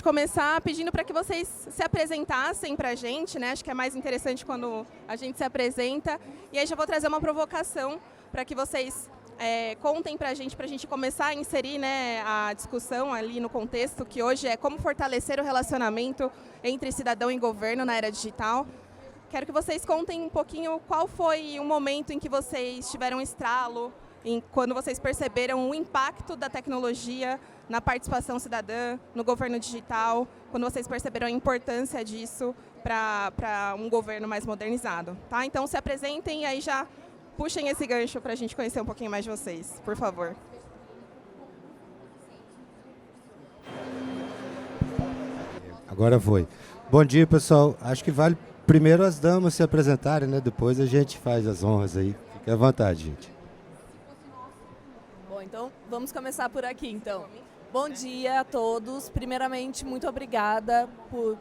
começar pedindo para que vocês se apresentassem para a gente, né? Acho que é mais interessante quando a gente se apresenta. E aí já vou trazer uma provocação para que vocês contem para a gente começar a inserir, né, a discussão ali no contexto, que hoje é como fortalecer o relacionamento entre cidadão e governo na era digital. Quero que vocês contem um pouquinho qual foi o momento em que vocês tiveram um estralo, quando vocês perceberam o impacto da tecnologia na participação cidadã, no governo digital, quando vocês perceberam a importância disso para um governo mais modernizado. Tá? Então, se apresentem e aí já puxem esse gancho para a gente conhecer um pouquinho mais de vocês, por favor. Agora foi. Bom dia, pessoal. Acho que vale primeiro as damas se apresentarem, né? Depois a gente faz as honras aí. Fique à vontade, gente. Bom, então vamos começar por aqui, então. Bom dia a todos. Primeiramente, muito obrigada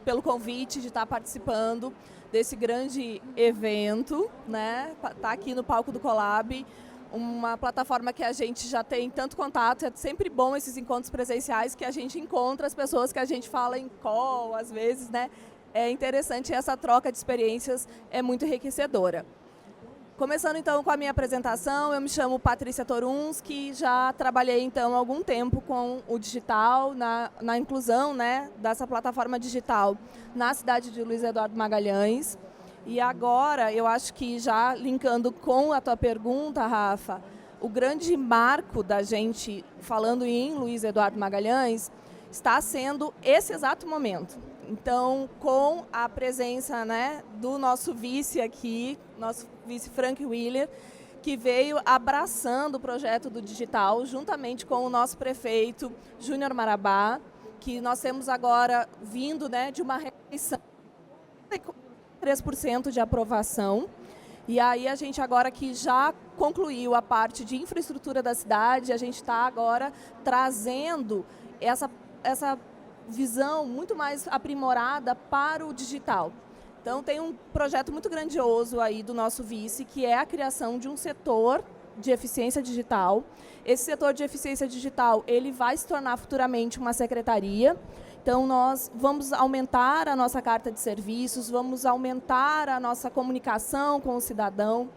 pelo convite de estar participando desse grande evento, né? Tá aqui no palco do Colab, uma plataforma que a gente já tem tanto contato. É sempre bom esses encontros presenciais que a gente encontra as pessoas que a gente fala em call, às vezes, né? É interessante, essa troca de experiências é muito enriquecedora. Começando então com a minha apresentação, eu me chamo Patrícia Toruns, já trabalhei então há algum tempo com o digital, na inclusão, né, dessa plataforma digital na cidade de Luiz Eduardo Magalhães. E agora, eu acho que já linkando com a tua pergunta, Rafa, o grande marco da gente falando em Luiz Eduardo Magalhães está sendo esse exato momento. Então, com a presença, né, do nosso vice aqui, nosso vice Frank Willer, que veio abraçando o projeto do digital, juntamente com o nosso prefeito Júnior Marabá, que nós temos agora vindo, né, de uma reeleição de 3% de aprovação. E aí a gente agora que já concluiu a parte de infraestrutura da cidade, a gente está agora trazendo essa visão muito mais aprimorada para o digital. Então, tem um projeto muito grandioso aí do nosso vice, que é a criação de um setor de eficiência digital. Esse setor de eficiência digital, ele vai se tornar futuramente uma secretaria. Então, nós vamos aumentar a nossa carta de serviços, vamos aumentar a nossa comunicação com o cidadão.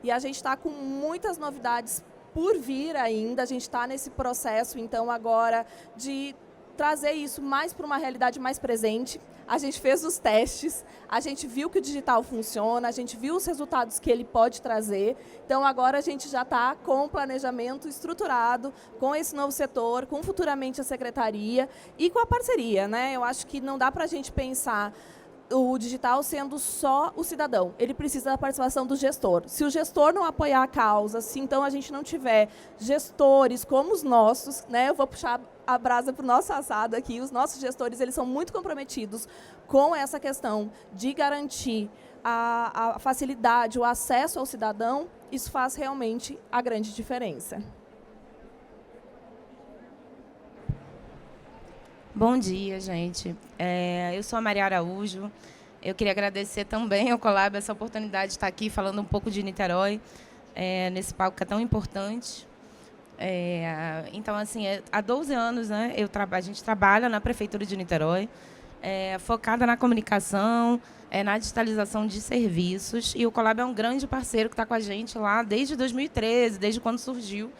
E a gente está com muitas novidades por vir ainda. A gente está nesse processo, então, agora de trazer isso mais para uma realidade mais presente. A gente fez os testes, a gente viu que o digital funciona, a gente viu os resultados que ele pode trazer. Então, agora a gente já está com o planejamento estruturado, com esse novo setor, com futuramente a secretaria e com a parceria, né? Eu acho que não dá para a gente pensar o digital sendo só o cidadão. Ele precisa da participação do gestor. Se o gestor não apoiar a causa, se então a gente não tiver gestores como os nossos, né, eu vou puxar a brasa para o nosso assado aqui, os nossos gestores, eles são muito comprometidos com essa questão de garantir a facilidade, o acesso ao cidadão. Isso faz realmente a grande diferença. Bom dia, gente. Eu sou a Maria Araújo. Eu queria agradecer também ao Colab essa oportunidade de estar aqui falando um pouco de Niterói, nesse palco que é tão importante. Então, assim, há 12 anos, né, a gente trabalha na Prefeitura de Niterói, focada na comunicação, na digitalização de serviços. E o Colab é um grande parceiro que está com a gente lá desde 2013, desde quando surgiu.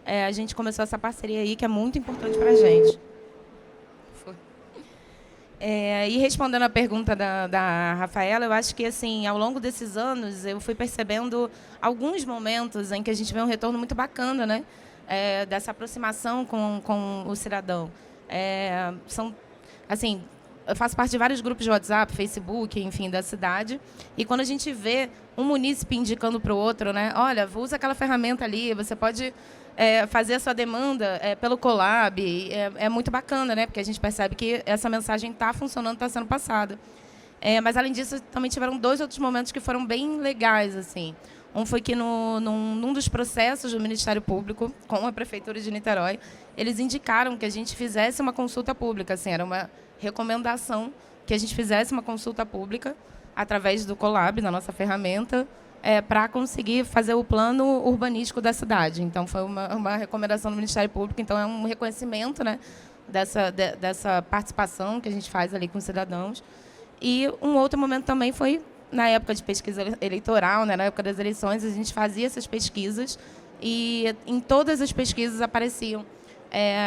A gente começou essa parceria aí, que é muito importante para a gente. E respondendo a pergunta da Rafaela, eu acho que assim, ao longo desses anos eu fui percebendo alguns momentos em que a gente vê um retorno muito bacana, né, dessa aproximação com o cidadão. Assim, eu faço parte de vários grupos de WhatsApp, Facebook, enfim, da cidade, e quando a gente vê um munícipe indicando para o outro, né, olha, usa aquela ferramenta ali, você pode fazer a sua demanda pelo Colab, é muito bacana, né? Porque a gente percebe que essa mensagem está funcionando, está sendo passada. Mas, além disso, também tiveram 2 outros momentos que foram bem legais, assim. Um foi que, num dos processos do Ministério Público, com a Prefeitura de Niterói, eles indicaram que a gente fizesse uma consulta pública. Assim, era uma recomendação que a gente fizesse uma consulta pública através do Colab, da nossa ferramenta, para conseguir fazer o plano urbanístico da cidade. Então, foi uma recomendação do Ministério Público. Então, é um reconhecimento, né, dessa participação que a gente faz ali com os cidadãos. E um outro momento também foi na época de pesquisa eleitoral, né, na época das eleições, a gente fazia essas pesquisas e em todas as pesquisas apareciam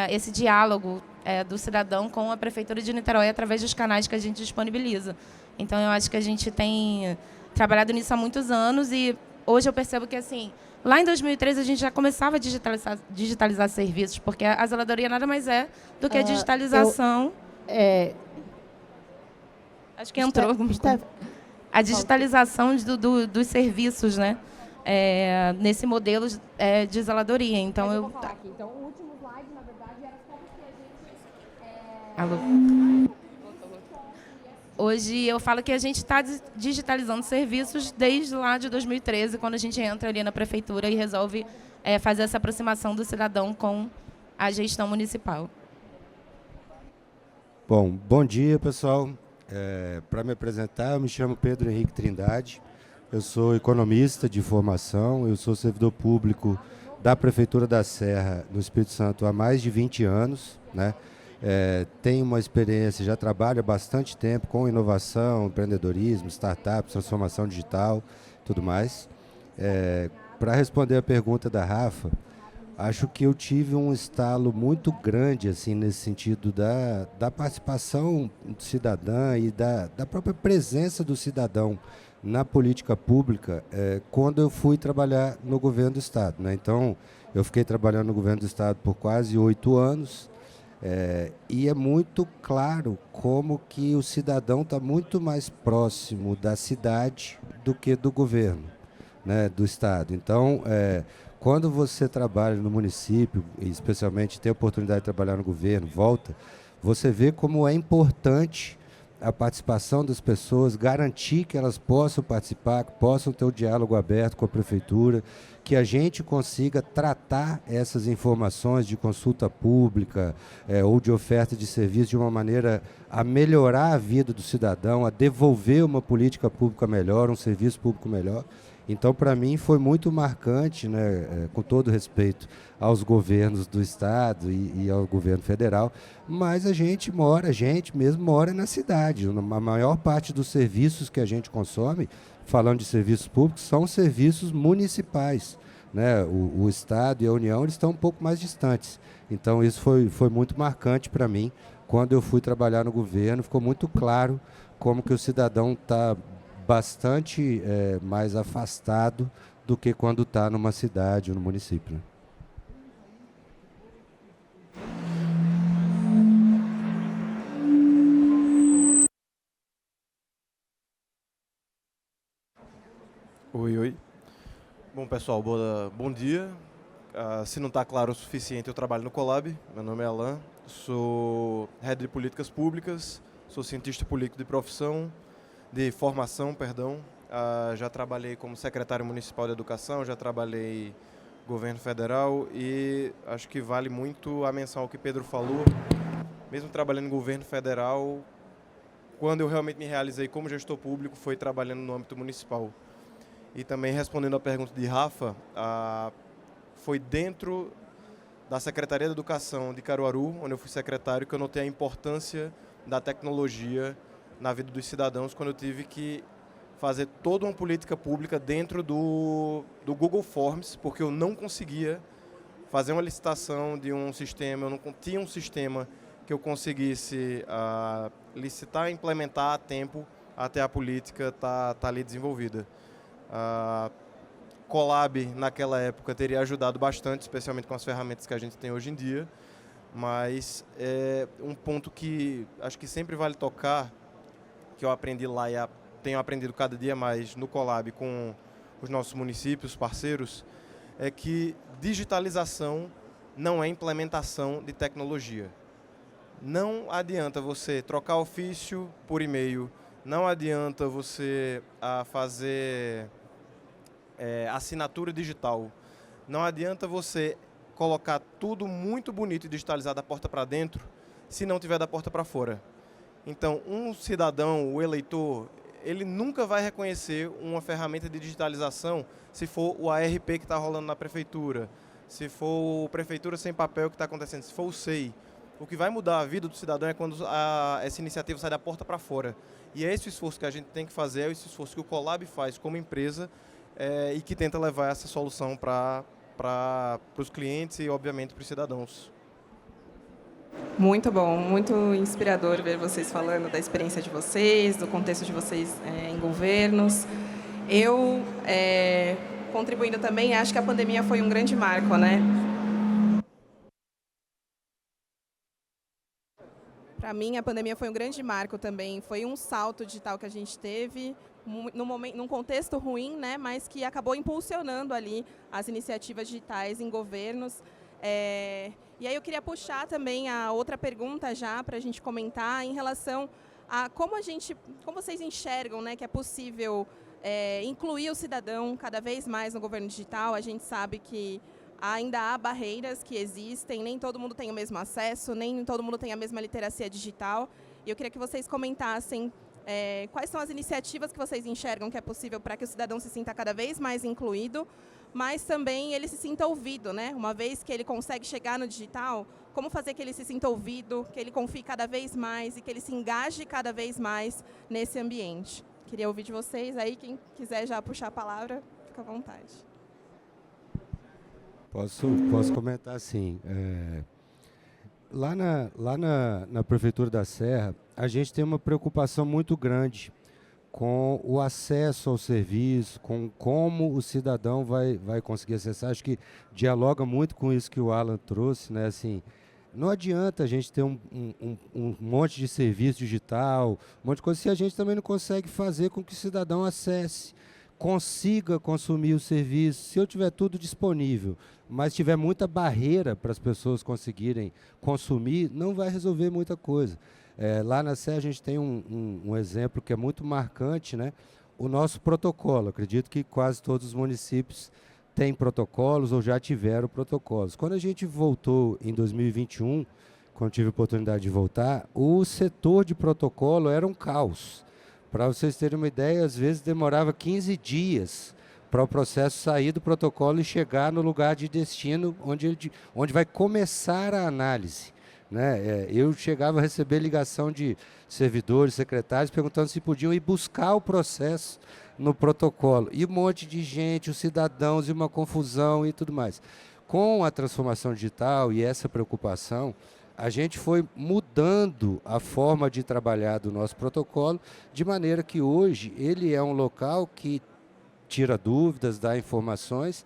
esse diálogo do cidadão com a Prefeitura de Niterói através dos canais que a gente disponibiliza. Então, eu acho que a gente tem trabalhado nisso há muitos anos e hoje eu percebo que, assim, lá em 2013 a gente já começava a digitalizar serviços, porque a zeladoria nada mais é do que a digitalização... Acho que entrou. A digitalização dos serviços, né? Nesse modelo de zeladoria. Então, eu vou falar aqui. Então, o último slide, na verdade, era como que a gente... Alô? Hoje, eu falo que a gente está digitalizando serviços desde lá de 2013, quando a gente entra ali na prefeitura e resolve fazer essa aproximação do cidadão com a gestão municipal. Bom dia, pessoal. Para me apresentar, eu me chamo Pedro Henrique Trindade, eu sou economista de formação, eu sou servidor público da Prefeitura da Serra, no Espírito Santo, há mais de 20 anos, né? Tenho uma experiência, já trabalho há bastante tempo com inovação, empreendedorismo, startups, transformação digital, tudo mais. Para responder a pergunta da Rafa, acho que eu tive um estalo muito grande assim, nesse sentido da participação cidadã e da própria presença do cidadão na política pública quando eu fui trabalhar no governo do Estado, né? Então, eu fiquei trabalhando no governo do Estado por quase 8 anos e é muito claro como que o cidadão está muito mais próximo da cidade do que do governo, né, do Estado. Então, quando você trabalha no município, e especialmente tem a oportunidade de trabalhar no governo, volta, você vê como é importante a participação das pessoas, garantir que elas possam participar, que possam ter o diálogo aberto com a prefeitura, que a gente consiga tratar essas informações de consulta pública ou de oferta de serviço de uma maneira a melhorar a vida do cidadão, a devolver uma política pública melhor, um serviço público melhor. Então, para mim, foi muito marcante, né, com todo respeito aos governos do Estado e ao governo federal, mas a gente mesmo mora na cidade. A maior parte dos serviços que a gente consome, falando de serviços públicos, são serviços municipais, né? O Estado e a União eles estão um pouco mais distantes. Então, isso foi muito marcante para mim. Quando eu fui trabalhar no governo, ficou muito claro como que o cidadão está bastante mais afastado do que quando está numa cidade ou no município. Oi. Bom, pessoal, bom dia. Se não está claro o suficiente, eu trabalho no Colab. Meu nome é Alan, sou head de políticas públicas, sou cientista político de profissão, de formação, perdão. Já trabalhei como secretário municipal de educação, já trabalhei no governo federal e acho que vale muito a menção ao que Pedro falou. Mesmo trabalhando no governo federal, quando eu realmente me realizei como gestor público foi trabalhando no âmbito municipal. E também respondendo à pergunta de Rafa, foi dentro da Secretaria de Educação de Caruaru, onde eu fui secretário, que eu notei a importância da tecnologia na vida dos cidadãos, quando eu tive que fazer toda uma política pública dentro do Google Forms, porque eu não conseguia fazer uma licitação de um sistema, eu não tinha um sistema que eu conseguisse licitar e implementar a tempo até a política tá ali desenvolvida. Colab, naquela época, teria ajudado bastante, especialmente com as ferramentas que a gente tem hoje em dia, mas é um ponto que acho que sempre vale tocar, que eu aprendi lá e tenho aprendido cada dia mais no Colab com os nossos municípios, parceiros, é que digitalização não é implementação de tecnologia. Não adianta você trocar ofício por e-mail, não adianta você fazer assinatura digital, não adianta você colocar tudo muito bonito e digitalizado da porta para dentro, se não tiver da porta para fora. Então, um cidadão, o eleitor, ele nunca vai reconhecer uma ferramenta de digitalização se for o ARP que está rolando na prefeitura, se for o Prefeitura Sem Papel que está acontecendo, se for o SEI. O que vai mudar a vida do cidadão é quando essa iniciativa sai da porta para fora. E é esse o esforço que a gente tem que fazer, é esse esforço que o Colab faz como empresa e que tenta levar essa solução para os clientes e, obviamente, para os cidadãos. Muito bom, muito inspirador ver vocês falando da experiência de vocês, do contexto de vocês em governos. Eu, contribuindo também, acho que a pandemia foi um grande marco, né? Para mim, a pandemia foi um grande marco também. Foi um salto digital que a gente teve, num contexto ruim, né, mas que acabou impulsionando ali as iniciativas digitais em governos. E aí eu queria puxar também a outra pergunta já para a gente comentar em relação a como vocês enxergam, né, que é possível incluir o cidadão cada vez mais no governo digital. A gente sabe que ainda há barreiras que existem, nem todo mundo tem o mesmo acesso, nem todo mundo tem a mesma literacia digital. E eu queria que vocês comentassem quais são as iniciativas que vocês enxergam que é possível para que o cidadão se sinta cada vez mais incluído, mas também ele se sinta ouvido, né? Uma vez que ele consegue chegar no digital, como fazer que ele se sinta ouvido, que ele confie cada vez mais e que ele se engaje cada vez mais nesse ambiente. Queria ouvir de vocês aí, quem quiser já puxar a palavra, fica à vontade. Posso comentar assim. Lá na Prefeitura da Serra, a gente tem uma preocupação muito grande com o acesso ao serviço, com como o cidadão vai conseguir acessar. Acho que dialoga muito com isso que o Alan trouxe, né? Assim, não adianta a gente ter um monte de serviço digital, um monte de coisa, se a gente também não consegue fazer com que o cidadão acesse, consiga consumir o serviço. Se eu tiver tudo disponível, mas tiver muita barreira para as pessoas conseguirem consumir, não vai resolver muita coisa. Lá na Serra a gente tem um exemplo que é muito marcante, né? O nosso protocolo. Acredito que quase todos os municípios têm protocolos ou já tiveram protocolos. Quando a gente voltou em 2021, quando tive a oportunidade de voltar, o setor de protocolo era um caos. Para vocês terem uma ideia, às vezes demorava 15 dias para o processo sair do protocolo e chegar no lugar de destino onde vai começar a análise, né? Eu chegava a receber ligação de servidores, secretários, perguntando se podiam ir buscar o processo no protocolo. E um monte de gente, os cidadãos, e uma confusão e tudo mais. Com a transformação digital e essa preocupação, a gente foi mudando a forma de trabalhar do nosso protocolo, de maneira que hoje ele é um local que tira dúvidas, dá informações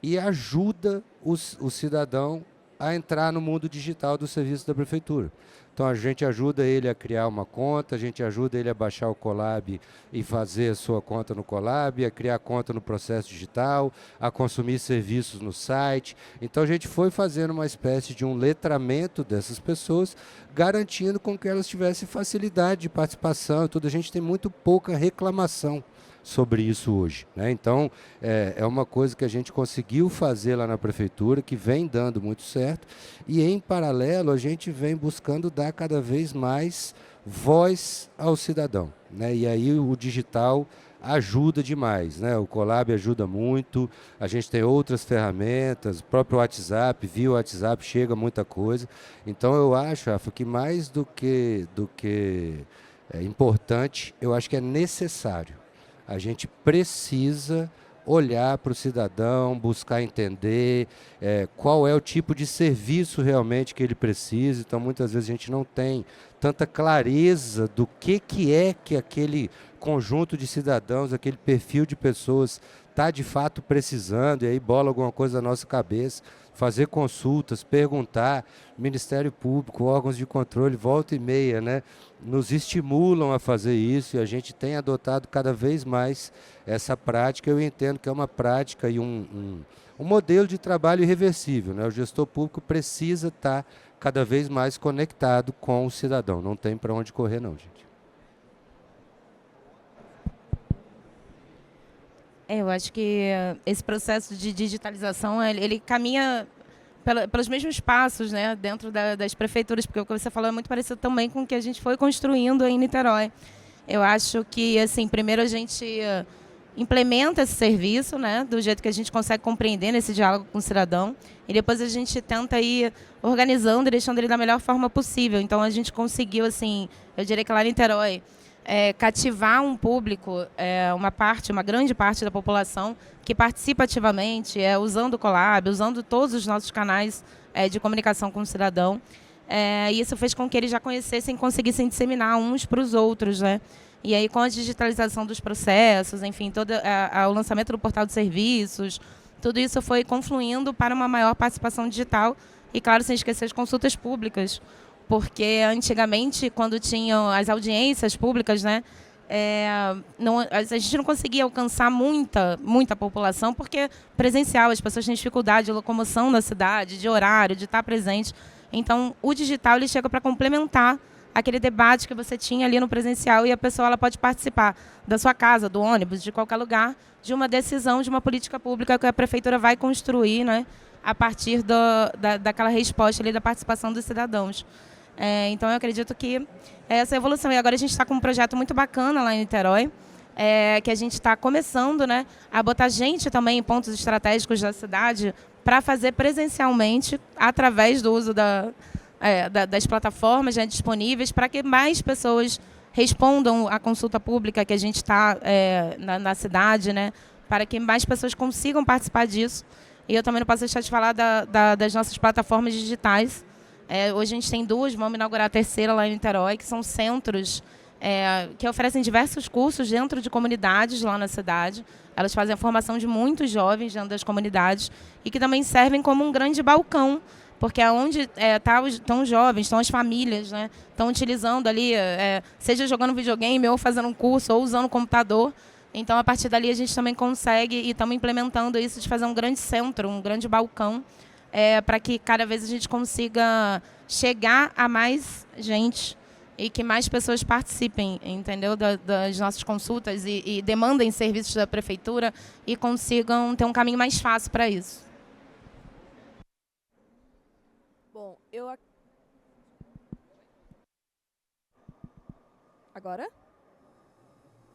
e ajuda o cidadão a entrar no mundo digital do serviço da Prefeitura. Então a gente ajuda ele a criar uma conta, a gente ajuda ele a baixar o Colab e fazer a sua conta no Colab, a criar conta no processo digital, a consumir serviços no site. Então a gente foi fazendo uma espécie de um letramento dessas pessoas, garantindo com que elas tivessem facilidade de participação e tudo. A gente tem muito pouca reclamação sobre isso hoje, né? Então, é uma coisa que a gente conseguiu fazer lá na Prefeitura, que vem dando muito certo, e em paralelo a gente vem buscando dar cada vez mais voz ao cidadão, né? E aí o digital ajuda demais, né? O Colab ajuda muito, a gente tem outras ferramentas, o próprio WhatsApp, via WhatsApp chega muita coisa. Então eu acho, Rafa, que mais do que importante, eu acho que é necessário. A gente precisa olhar para o cidadão, buscar entender qual é o tipo de serviço realmente que ele precisa. Então, muitas vezes a gente não tem tanta clareza do que é que aquele conjunto de cidadãos, aquele perfil de pessoas está de fato precisando, e aí bola alguma coisa na nossa cabeça, fazer consultas, perguntar. Ministério Público, órgãos de controle, volta e meia, né, nos estimulam a fazer isso, e a gente tem adotado cada vez mais essa prática. Eu entendo que é uma prática e um modelo de trabalho irreversível, né? O gestor público precisa estar cada vez mais conectado com o cidadão, não tem para onde correr não, gente. Eu acho que esse processo de digitalização, ele caminha pelos mesmos passos, né, dentro das prefeituras, porque o que você falou é muito parecido também com o que a gente foi construindo em Niterói. Eu acho que, assim, primeiro a gente implementa esse serviço, né, do jeito que a gente consegue compreender nesse diálogo com o cidadão, e depois a gente tenta ir organizando e deixando ele da melhor forma possível. Então a gente conseguiu, assim, eu diria que lá em Niterói, cativar um público, uma grande parte da população que participa ativamente, usando o Colab, usando todos os nossos canais de comunicação com o cidadão. E isso fez com que eles já conhecessem e conseguissem disseminar uns para os outros, né? E aí, com a digitalização dos processos, enfim, o lançamento do portal de serviços, tudo isso foi confluindo para uma maior participação digital e, claro, sem esquecer as consultas públicas, porque antigamente, quando tinham as audiências públicas, né, a gente não conseguia alcançar muita população, porque presencial, as pessoas têm dificuldade de locomoção na cidade, de horário, de estar presente. Então, o digital ele chega para complementar aquele debate que você tinha ali no presencial, e a pessoa ela pode participar da sua casa, do ônibus, de qualquer lugar, de uma decisão, de uma política pública que a prefeitura vai construir, né, a partir daquela resposta ali da participação dos cidadãos. Então, eu acredito que essa evolução. E agora a gente está com um projeto muito bacana lá em Niterói, que a gente está começando, né, a botar gente também em pontos estratégicos da cidade para fazer presencialmente, através do uso das plataformas já disponíveis, para que mais pessoas respondam à consulta pública que a gente está na cidade, né, para que mais pessoas consigam participar disso. E eu também não posso deixar de falar das nossas plataformas digitais. Hoje a gente tem 2, vamos inaugurar a 3ª lá em Niterói, que são centros que oferecem diversos cursos dentro de comunidades lá na cidade. Elas fazem a formação de muitos jovens dentro das comunidades e que também servem como um grande balcão, porque é onde estão os jovens, estão as famílias, né? Estão utilizando ali, seja jogando videogame ou fazendo um curso ou usando o computador. Então, a partir dali, a gente também consegue, e estamos implementando isso, de fazer um grande centro, um grande balcão, para que cada vez a gente consiga chegar a mais gente e que mais pessoas participem, entendeu, das nossas consultas e demandem serviços da prefeitura e consigam ter um caminho mais fácil para isso. Bom, Agora?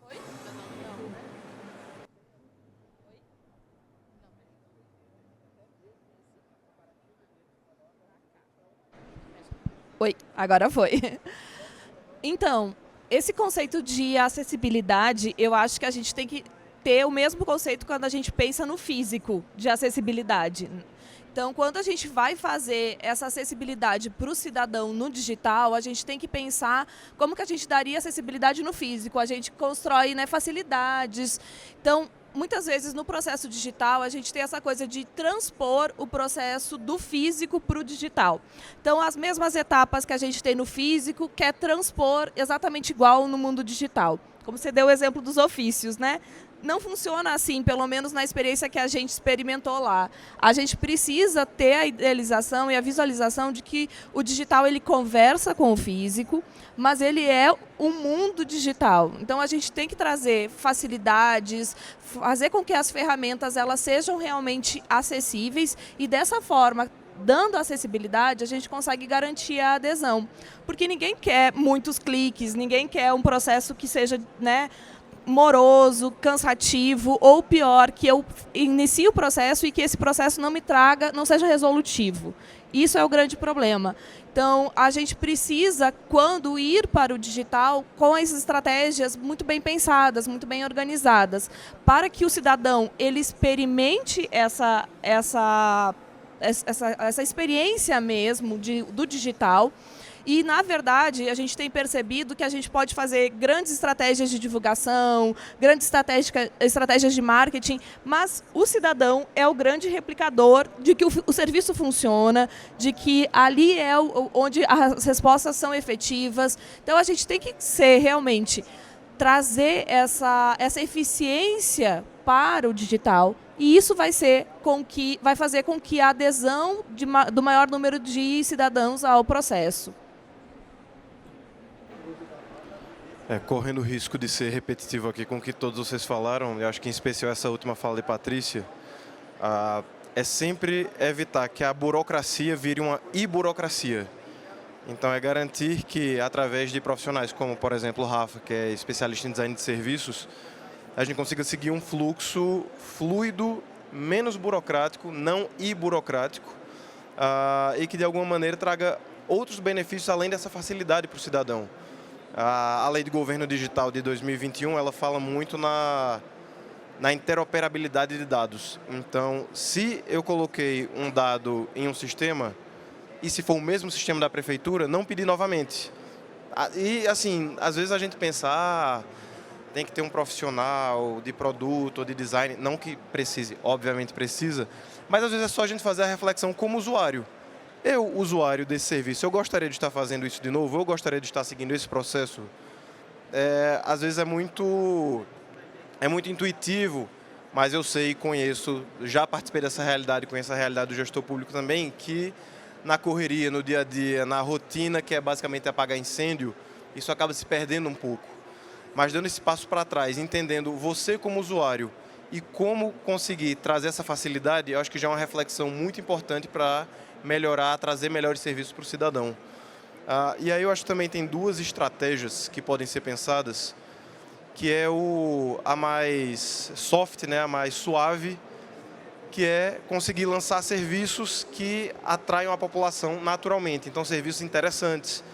Oi? Oi, agora foi. Então, esse conceito de acessibilidade, eu acho que a gente tem que ter o mesmo conceito quando a gente pensa no físico de acessibilidade. Então, quando a gente vai fazer essa acessibilidade para o cidadão no digital, a gente tem que pensar como que a gente daria acessibilidade no físico. A gente constrói, né, facilidades. Então, muitas vezes no processo digital a gente tem essa coisa de transpor o processo do físico para o digital. Então, as mesmas etapas que a gente tem no físico quer transpor exatamente igual no mundo digital. Como você deu o exemplo dos ofícios, né? Não funciona assim, pelo menos na experiência que a gente experimentou lá. A gente precisa ter a idealização e a visualização de que o digital ele conversa com o físico, mas ele é um mundo digital. Então a gente tem que trazer facilidades, fazer com que as ferramentas elas sejam realmente acessíveis e dessa forma, dando acessibilidade, a gente consegue garantir a adesão. Porque ninguém quer muitos cliques, ninguém quer um processo que seja, né, moroso, cansativo, ou pior, que eu inicie o processo e que esse processo não seja resolutivo. Isso é o grande problema. Então, a gente precisa, quando ir para o digital, com as estratégias muito bem pensadas, muito bem organizadas, para que o cidadão ele experimente essa experiência mesmo do digital. E, na verdade, a gente tem percebido que a gente pode fazer grandes estratégias de divulgação, grandes estratégias de marketing, mas o cidadão é o grande replicador de que o serviço funciona, de que ali é onde as respostas são efetivas. Então, a gente tem que realmente trazer essa eficiência para o digital. E isso vai fazer com que a adesão do maior número de cidadãos ao processo. Correndo o risco de ser repetitivo aqui com o que todos vocês falaram, eu acho que em especial essa última fala de Patrícia, é sempre evitar que a burocracia vire uma iburocracia. Então é garantir que através de profissionais como, por exemplo, o Rafa, que é especialista em design de serviços, a gente consiga seguir um fluxo fluido, menos burocrático, não burocrático, e que de alguma maneira traga outros benefícios além dessa facilidade para o cidadão. A Lei de Governo Digital de 2021, ela fala muito na interoperabilidade de dados. Então, se eu coloquei um dado em um sistema, e se for o mesmo sistema da prefeitura, não pedir novamente. E, assim, às vezes a gente pensa, tem que ter um profissional de produto ou de design, não que precise, obviamente precisa, mas às vezes é só a gente fazer a reflexão como usuário. Eu, usuário desse serviço, eu gostaria de estar fazendo isso de novo, eu gostaria de estar seguindo esse processo. Às vezes é muito intuitivo, mas eu sei, conheço, já participei dessa realidade, conheço a realidade do gestor público também, que na correria, no dia a dia, na rotina, que é basicamente apagar incêndio, isso acaba se perdendo um pouco. Mas dando esse passo para trás, entendendo você como usuário e como conseguir trazer essa facilidade, eu acho que já é uma reflexão muito importante para melhorar, trazer melhores serviços para o cidadão. E aí eu acho que também tem duas estratégias que podem ser pensadas, que é a mais soft, né, a mais suave, que é conseguir lançar serviços que atraiam a população naturalmente. Então, serviços interessantes.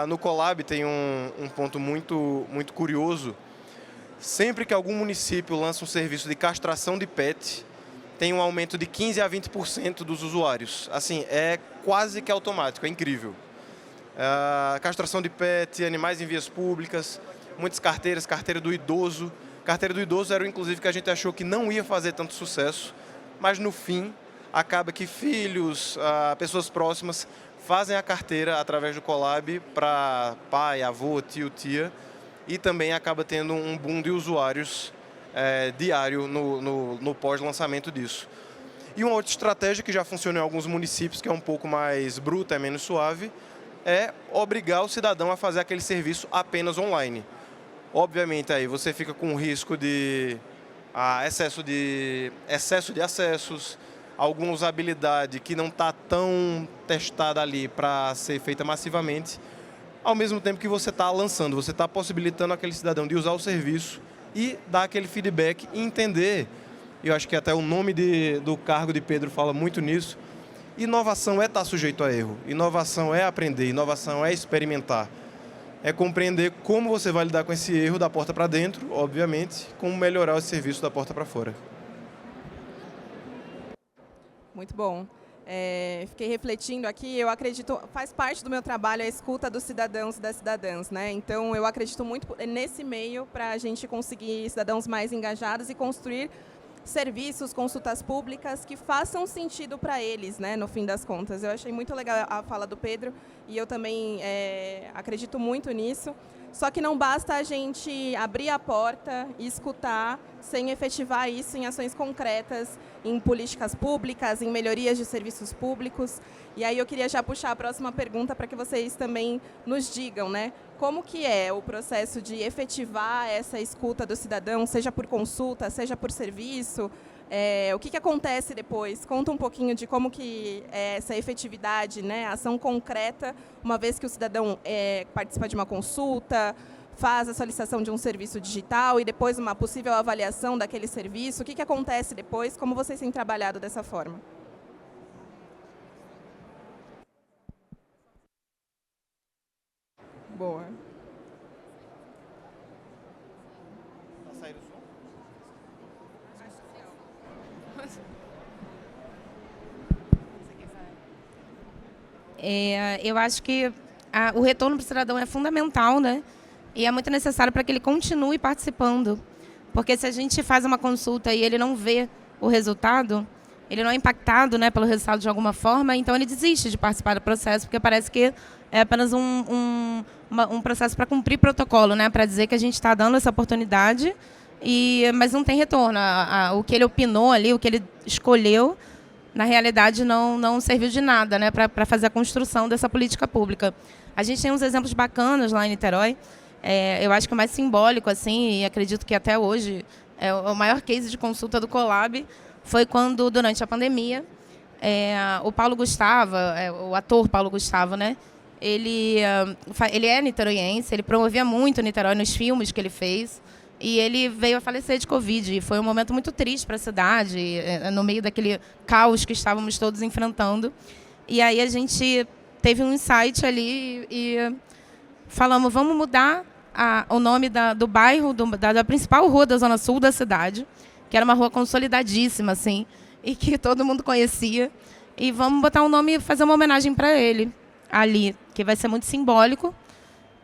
No Colab tem um ponto muito curioso. Sempre que algum município lança um serviço de castração de pet, tem um aumento de 15% a 20% dos usuários. Assim, é quase que automático, é incrível. Castração de pet, animais em vias públicas, muitas carteiras, carteira do idoso. Carteira do idoso era, inclusive, que a gente achou que não ia fazer tanto sucesso, mas no fim, acaba que filhos, pessoas próximas, fazem a carteira através do Colab para pai, avô, tio, tia, e também acaba tendo um boom de usuários diário no pós-lançamento disso. E uma outra estratégia que já funciona em alguns municípios, que é um pouco mais bruta, é menos suave, é obrigar o cidadão a fazer aquele serviço apenas online. Obviamente, aí você fica com o risco de excesso de acessos, alguma usabilidade que não está tão testada ali para ser feita massivamente, ao mesmo tempo que você está lançando, você está possibilitando aquele cidadão de usar o serviço e dar aquele feedback e entender, eu acho que até o nome do cargo de Pedro fala muito nisso, inovação é estar sujeito a erro, inovação é aprender, inovação é experimentar. É compreender como você vai lidar com esse erro da porta para dentro, obviamente, como melhorar o serviço da porta para fora. Muito bom. Fiquei refletindo aqui, eu acredito, faz parte do meu trabalho a escuta dos cidadãos e das cidadãs, né? Então, eu acredito muito nesse meio para a gente conseguir cidadãos mais engajados e construir serviços, consultas públicas que façam sentido para eles, né, no fim das contas. Eu achei muito legal a fala do Pedro e eu também acredito muito nisso. Só que não basta a gente abrir a porta e escutar sem efetivar isso em ações concretas, em políticas públicas, em melhorias de serviços públicos. E aí eu queria já puxar a próxima pergunta para que vocês também nos digam, né? Como que é o processo de efetivar essa escuta do cidadão, seja por consulta, seja por serviço? O que acontece depois? Conta um pouquinho de como que é essa efetividade, né? A ação concreta, uma vez que o cidadão participa de uma consulta, faz a solicitação de um serviço digital e depois uma possível avaliação daquele serviço. O que acontece depois? Como vocês têm trabalhado dessa forma? Boa. Eu acho que o retorno para o cidadão é fundamental, né? E é muito necessário para que ele continue participando. Porque se a gente faz uma consulta e ele não vê o resultado, ele não é impactado, né, pelo resultado de alguma forma, então ele desiste de participar do processo, porque parece que é apenas um processo para cumprir protocolo, né, para dizer que a gente está dando essa oportunidade, mas não tem retorno. O que ele opinou ali, o que ele escolheu, na realidade não serviu de nada, né, para fazer a construção dessa política pública. A gente tem uns exemplos bacanas lá em Niterói. Eu acho que o mais simbólico, assim, e acredito que até hoje é o maior case de consulta do Colab, foi quando, durante a pandemia, o Paulo Gustavo, o ator Paulo Gustavo, né, ele é niteroiense, ele promovia muito Niterói nos filmes que ele fez, e ele veio a falecer de Covid. E foi um momento muito triste para a cidade, no meio daquele caos que estávamos todos enfrentando. E aí a gente teve um insight ali e falamos, vamos mudar o nome do bairro, da principal rua da Zona Sul da cidade, que era uma rua consolidadíssima, assim, e que todo mundo conhecia. E vamos botar um nome e fazer uma homenagem para ele ali, que vai ser muito simbólico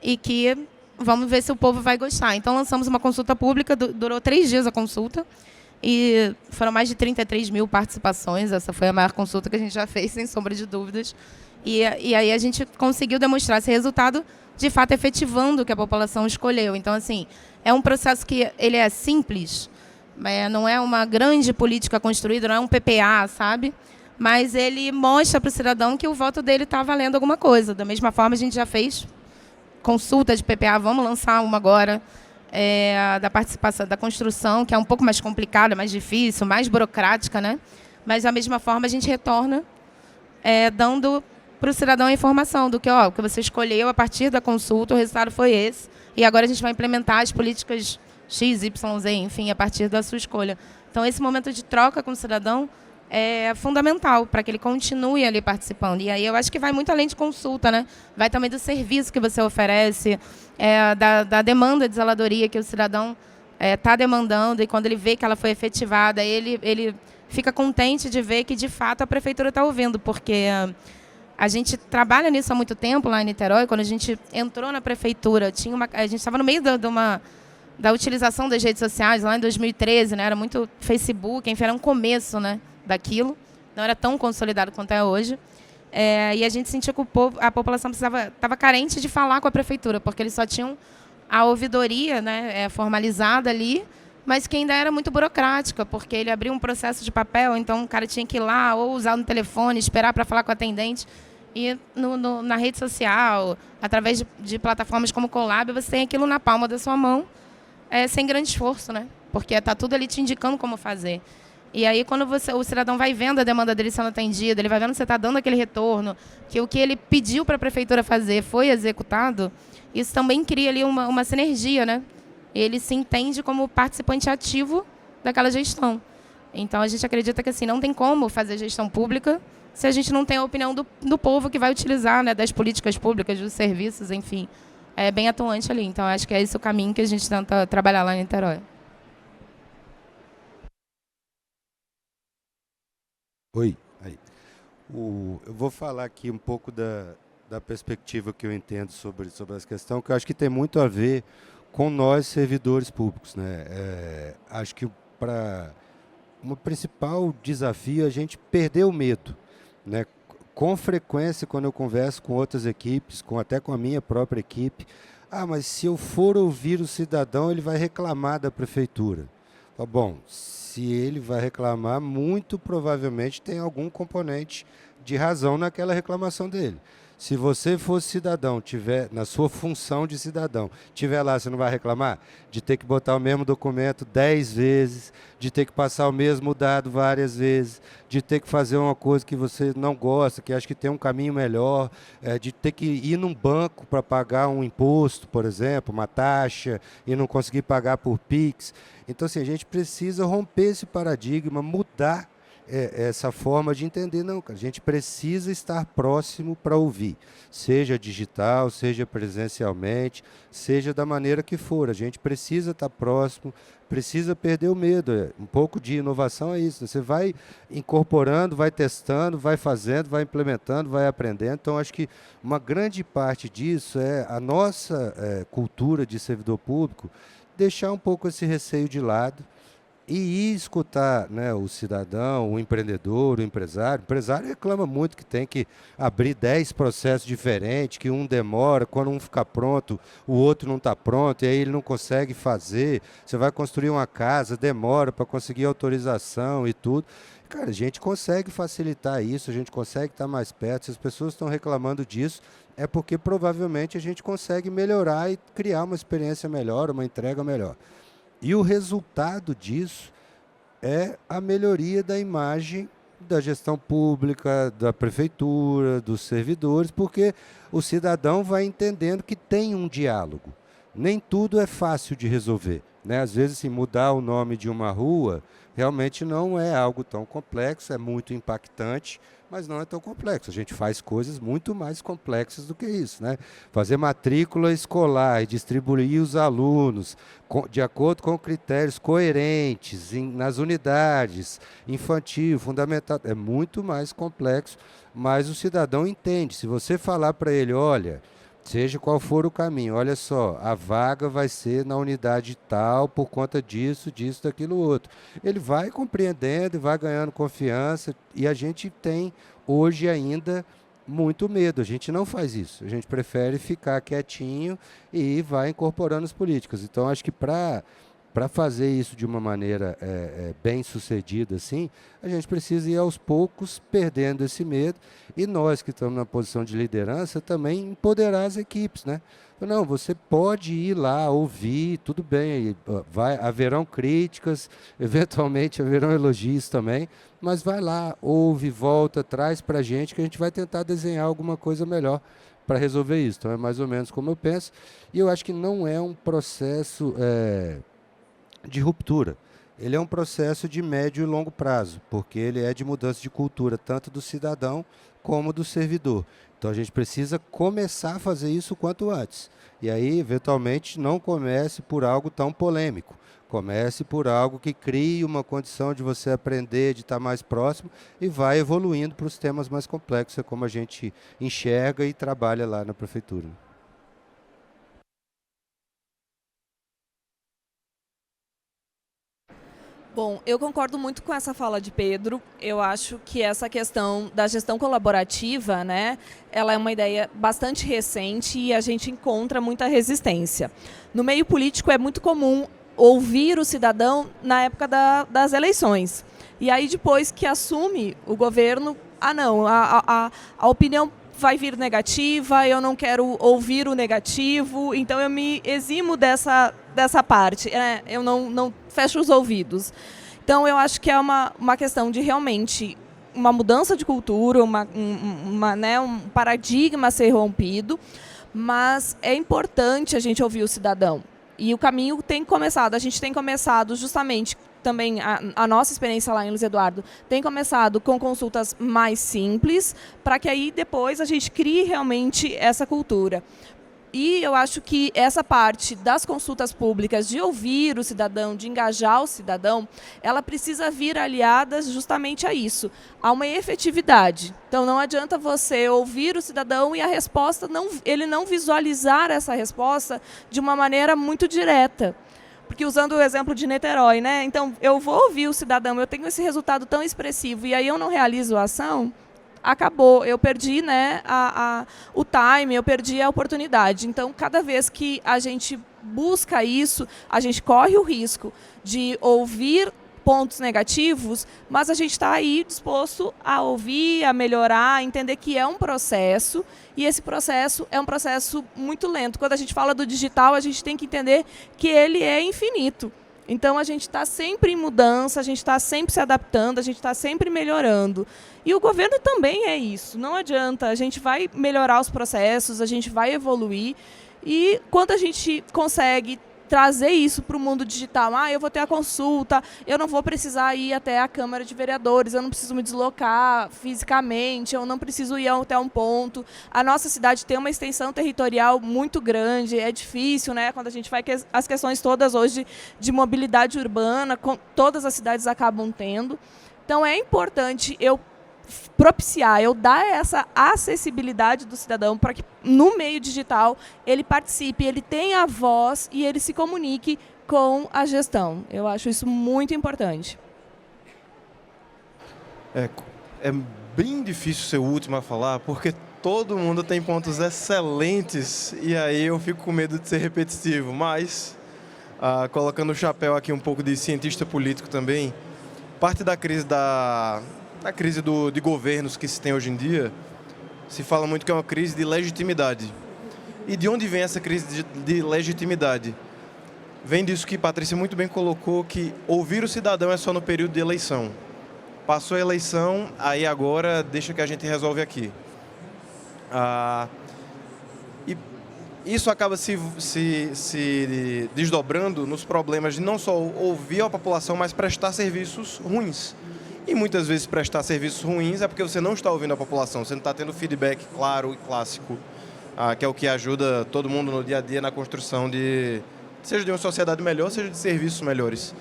e que vamos ver se o povo vai gostar. Então lançamos uma consulta pública, durou 3 dias a consulta, e foram mais de 33 mil participações. Essa foi a maior consulta que a gente já fez, sem sombra de dúvidas. E aí a gente conseguiu demonstrar esse resultado, de fato efetivando o que a população escolheu. Então, assim, é um processo que ele é simples, não é uma grande política construída, não é um PPA, sabe? Mas ele mostra para o cidadão que o voto dele está valendo alguma coisa. Da mesma forma, a gente já fez consulta de PPA, vamos lançar uma agora, da participação, da construção, que é um pouco mais complicada, mais difícil, mais burocrática, né? Mas, da mesma forma, a gente retorna dando para o cidadão a informação do que, o que você escolheu a partir da consulta, o resultado foi esse, e agora a gente vai implementar as políticas X, Y, Z, enfim, a partir da sua escolha. Então, esse momento de troca com o cidadão é fundamental para que ele continue ali participando. E aí eu acho que vai muito além de consulta, né? Vai também do serviço que você oferece, da demanda de zeladoria que o cidadão está demandando, e quando ele vê que ela foi efetivada, ele fica contente de ver que, de fato, a prefeitura está ouvindo, porque a gente trabalha nisso há muito tempo lá em Niterói. Quando a gente entrou na prefeitura, a gente estava no meio da utilização das redes sociais, lá em 2013, né? Era muito Facebook, enfim, era um começo, né, daquilo, não era tão consolidado quanto é hoje. E a gente sentia que a população estava carente de falar com a prefeitura, porque eles só tinham a ouvidoria, né, formalizada ali, mas que ainda era muito burocrática, porque ele abria um processo de papel, então o cara tinha que ir lá ou usar no telefone, esperar para falar com o atendente. E na rede social, através de plataformas como o Colab, você tem aquilo na palma da sua mão, sem grande esforço, né? Porque está tudo ali te indicando como fazer. E aí, quando o cidadão vai vendo a demanda dele sendo atendida, ele vai vendo que você está dando aquele retorno, que o que ele pediu para a prefeitura fazer foi executado, isso também cria ali uma sinergia, né? Ele se entende como participante ativo daquela gestão. Então, a gente acredita que, assim, não tem como fazer gestão pública se a gente não tem a opinião do povo que vai utilizar, né, das políticas públicas, dos serviços, enfim. É bem atuante ali. Então, acho que é esse o caminho que a gente tenta trabalhar lá em Niterói. Oi. Aí. Eu vou falar aqui um pouco da perspectiva que eu entendo sobre essa questão, que eu acho que tem muito a ver com nós, servidores públicos, né? Acho que para o principal desafio é a gente perder o medo, né? Com frequência, quando eu converso com outras equipes, até com a minha própria equipe, mas se eu for ouvir o cidadão, ele vai reclamar da prefeitura. Bom, se ele vai reclamar, muito provavelmente tem algum componente de razão naquela reclamação dele. Se você fosse cidadão, tiver na sua função de cidadão, tiver lá, você não vai reclamar de ter que botar o mesmo documento 10 vezes, de ter que passar o mesmo dado várias vezes, de ter que fazer uma coisa que você não gosta, que acha que tem um caminho melhor, de ter que ir num banco para pagar um imposto, por exemplo, uma taxa, e não conseguir pagar por Pix. Então, assim, a gente precisa romper esse paradigma, mudar essa forma de entender. Não, cara, a gente precisa estar próximo para ouvir, seja digital, seja presencialmente, seja da maneira que for. A gente precisa estar próximo, precisa perder o medo. Um pouco de inovação é isso. Você vai incorporando, vai testando, vai fazendo, vai implementando, vai aprendendo. Então, acho que uma grande parte disso é a nossa cultura de servidor público, deixar um pouco esse receio de lado e ir escutar, né, o cidadão, o empreendedor, o empresário. O empresário reclama muito que tem que abrir 10 processos diferentes, que um demora, quando um fica pronto, o outro não está pronto, e aí ele não consegue fazer. Você vai construir uma casa, demora para conseguir autorização e tudo. Cara, a gente consegue facilitar isso, a gente consegue estar mais perto. Se as pessoas estão reclamando disso, é porque provavelmente a gente consegue melhorar e criar uma experiência melhor, uma entrega melhor. E o resultado disso é a melhoria da imagem da gestão pública, da prefeitura, dos servidores, porque o cidadão vai entendendo que tem um diálogo. Nem tudo é fácil de resolver. né? Às vezes, assim, mudar o nome de uma rua realmente não é algo tão complexo, é muito impactante, mas não é tão complexo. A gente faz coisas muito mais complexas do que isso, né? Fazer matrícula escolar e distribuir os alunos de acordo com critérios coerentes nas unidades, infantil, fundamental, é muito mais complexo, mas o cidadão entende. Se você falar para ele, olha, seja qual for o caminho, olha só, a vaga vai ser na unidade tal por conta disso, disso, daquilo outro. Ele vai compreendendo e vai ganhando confiança, e a gente tem hoje ainda muito medo. A gente não faz isso. A gente prefere ficar quietinho e vai incorporando as políticas. Então, acho que para fazer isso de uma maneira bem sucedida, assim, a gente precisa ir aos poucos perdendo esse medo, e nós que estamos na posição de liderança também empoderar as equipes, né? Não, você pode ir lá, ouvir, tudo bem, haverão críticas, eventualmente haverão elogios também, mas vai lá, ouve, volta, traz para a gente que a gente vai tentar desenhar alguma coisa melhor para resolver isso. Então é mais ou menos como eu penso, e eu acho que não é um processo de ruptura. Ele é um processo de médio e longo prazo, porque ele é de mudança de cultura, tanto do cidadão como do servidor. Então a gente precisa começar a fazer isso o quanto antes. E aí, eventualmente, não comece por algo tão polêmico. Comece por algo que crie uma condição de você aprender, de estar mais próximo, e vai evoluindo para os temas mais complexos, como a gente enxerga e trabalha lá na prefeitura. Bom, eu concordo muito com essa fala de Pedro. Eu acho que essa questão da gestão colaborativa, né, ela é uma ideia bastante recente e a gente encontra muita resistência. No meio político é muito comum ouvir o cidadão na época das eleições. E aí depois que assume o governo, não, a opinião vai vir negativa, eu não quero ouvir o negativo, então eu me eximo dessa parte, eu não fecho os ouvidos. Então eu acho que é uma questão de realmente uma mudança de cultura, um paradigma a ser rompido, mas é importante a gente ouvir o cidadão. E o caminho tem começado, a gente tem começado justamente também a nossa experiência lá em Luiz Eduardo tem começado com consultas mais simples, para que aí depois a gente crie realmente essa cultura. E eu acho que essa parte das consultas públicas, de ouvir o cidadão, de engajar o cidadão, ela precisa vir aliada justamente a isso, a uma efetividade. Então não adianta você ouvir o cidadão e a resposta, ele não visualizar essa resposta de uma maneira muito direta. Porque usando o exemplo de Niterói, né? Então eu vou ouvir o cidadão, eu tenho esse resultado tão expressivo e aí eu não realizo a ação, acabou, eu perdi, né, o time, eu perdi a oportunidade. Então, cada vez que a gente busca isso, a gente corre o risco de ouvir pontos negativos, mas a gente está aí disposto a ouvir, a melhorar, a entender que é um processo, e esse processo é um processo muito lento. Quando a gente fala do digital, a gente tem que entender que ele é infinito. Então, a gente está sempre em mudança, a gente está sempre se adaptando, a gente está sempre melhorando. E o governo também é isso, não adianta, a gente vai melhorar os processos, a gente vai evoluir, e quando a gente consegue trazer isso para o mundo digital, eu vou ter a consulta, eu não vou precisar ir até a Câmara de Vereadores, eu não preciso me deslocar fisicamente, eu não preciso ir até um ponto. A nossa cidade tem uma extensão territorial muito grande, é difícil, né? Quando a gente vai, as questões todas hoje de mobilidade urbana, todas as cidades acabam tendo. Então é importante eu propiciar, eu dar essa acessibilidade do cidadão para que no meio digital ele participe, ele tenha a voz e ele se comunique com a gestão. Eu acho isso muito importante. É bem difícil ser o último a falar, porque todo mundo tem pontos excelentes e aí eu fico com medo de ser repetitivo, mas colocando o chapéu aqui um pouco de cientista político também, parte da crise de governos que se tem hoje em dia, se fala muito que é uma crise de legitimidade. E de onde vem essa crise de legitimidade? Vem disso que Patrícia muito bem colocou, que ouvir o cidadão é só no período de eleição. Passou a eleição, aí agora deixa que a gente resolve aqui. E isso acaba se desdobrando nos problemas de não só ouvir a população, mas prestar serviços ruins. E muitas vezes prestar serviços ruins é porque você não está ouvindo a população, você não está tendo feedback claro e clássico, que é o que ajuda todo mundo no dia a dia na construção seja de uma sociedade melhor, seja de serviços melhores.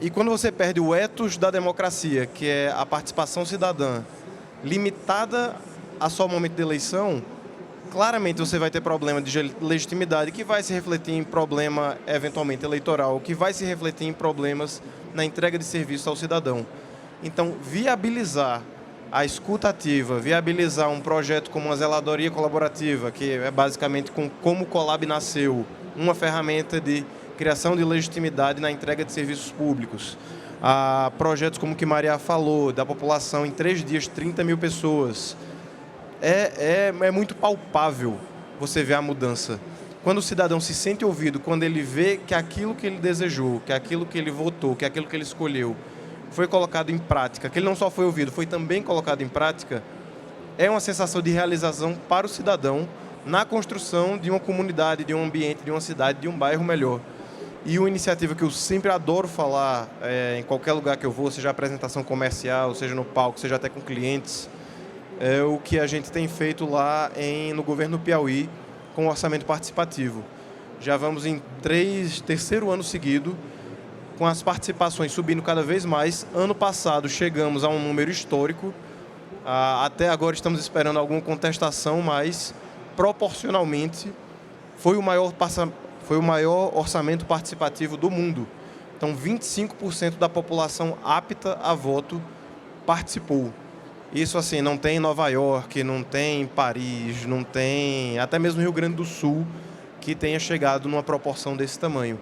E quando você perde o ethos da democracia, que é a participação cidadã, limitada a só o momento de eleição, claramente você vai ter problema de legitimidade, que vai se refletir em problema eventualmente eleitoral, que vai se refletir em problemas na entrega de serviço ao cidadão. Então, viabilizar a escuta ativa, viabilizar um projeto como a zeladoria colaborativa, que é basicamente como o Colab nasceu, uma ferramenta de criação de legitimidade na entrega de serviços públicos. Projetos como o que Maria falou, da população em 3 dias, 30 mil pessoas. É muito palpável você ver a mudança. Quando o cidadão se sente ouvido, quando ele vê que aquilo que ele desejou, que aquilo que ele votou, que aquilo que ele escolheu foi colocado em prática, que ele não só foi ouvido, foi também colocado em prática, é uma sensação de realização para o cidadão na construção de uma comunidade, de um ambiente, de uma cidade, de um bairro melhor. E uma iniciativa que eu sempre adoro falar em qualquer lugar que eu vou, seja apresentação comercial, seja no palco, seja até com clientes, é o que a gente tem feito lá no governo do Piauí com o orçamento participativo. Já vamos em terceiro ano seguido, com as participações subindo cada vez mais. Ano passado chegamos a um número histórico, até agora estamos esperando alguma contestação, mas proporcionalmente foi o maior orçamento participativo do mundo. Então 25% da população apta a voto participou. Isso assim, não tem em Nova York, não tem em Paris, não tem até mesmo no Rio Grande do Sul que tenha chegado numa proporção desse tamanho.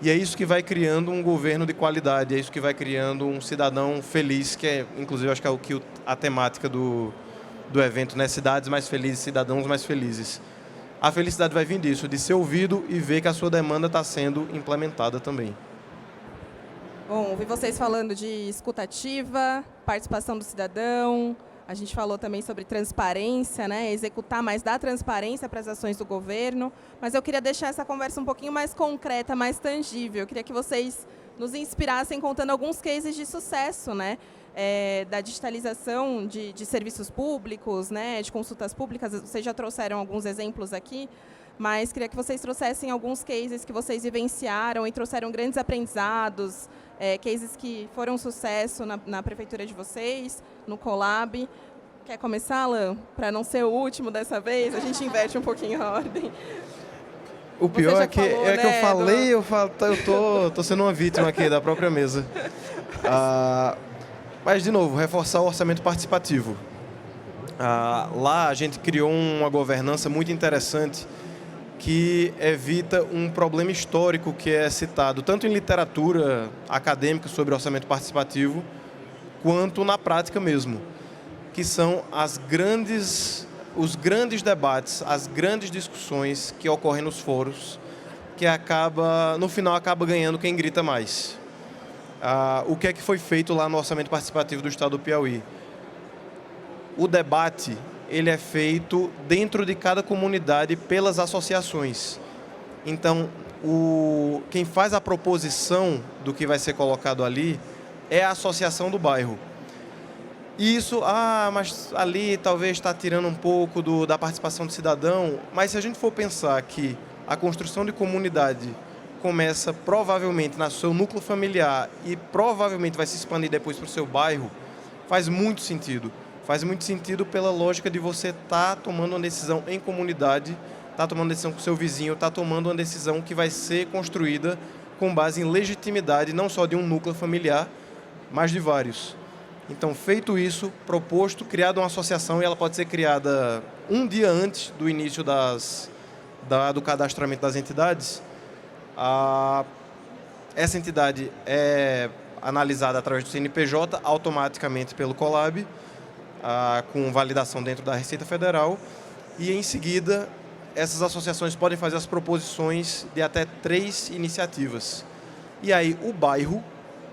E é isso que vai criando um governo de qualidade, é isso que vai criando um cidadão feliz, que é, inclusive, acho que é a temática do evento, né? Cidades mais felizes, cidadãos mais felizes. A felicidade vai vir disso, de ser ouvido e ver que a sua demanda está sendo implementada também. Bom, ouvi vocês falando de escuta ativa, participação do cidadão, a gente falou também sobre transparência, né? Executar mais, dar transparência para as ações do governo, mas eu queria deixar essa conversa um pouquinho mais concreta, mais tangível. Eu queria que vocês nos inspirassem contando alguns cases de sucesso, né? Da digitalização de serviços públicos, né? De consultas públicas. Vocês já trouxeram alguns exemplos aqui, mas queria que vocês trouxessem alguns cases que vocês vivenciaram e trouxeram grandes aprendizados, cases que foram um sucesso na prefeitura de vocês, no Colab. Quer começar, Alan? Para não ser o último dessa vez, a gente inverte um pouquinho a ordem. O pior é que eu falei, eu tô sendo uma vítima aqui da própria mesa. Mas, de novo, reforçar o orçamento participativo. Lá a gente criou uma governança muito interessante que evita um problema histórico que é citado tanto em literatura acadêmica sobre orçamento participativo, quanto na prática mesmo, que são os grandes debates, as grandes discussões que ocorrem nos fóruns, que no final acaba ganhando quem grita mais. O que é que foi feito lá no orçamento participativo do Estado do Piauí? O debate ele é feito dentro de cada comunidade pelas associações. Então, quem faz a proposição do que vai ser colocado ali é a associação do bairro. E isso, mas ali talvez está tirando um pouco da participação do cidadão, mas se a gente for pensar que a construção de comunidade começa provavelmente no seu núcleo familiar e provavelmente vai se expandir depois para o seu bairro, faz muito sentido. Faz muito sentido pela lógica de você estar tomando uma decisão em comunidade, estar tomando uma decisão com o seu vizinho, estar tomando uma decisão que vai ser construída com base em legitimidade, não só de um núcleo familiar, mas de vários. Então, feito isso, proposto, criada uma associação, e ela pode ser criada um dia antes do início do cadastramento das entidades. Essa entidade é analisada através do CNPJ, automaticamente pelo Colab, com validação dentro da Receita Federal, e em seguida essas associações podem fazer as proposições de até 3 iniciativas. E aí o bairro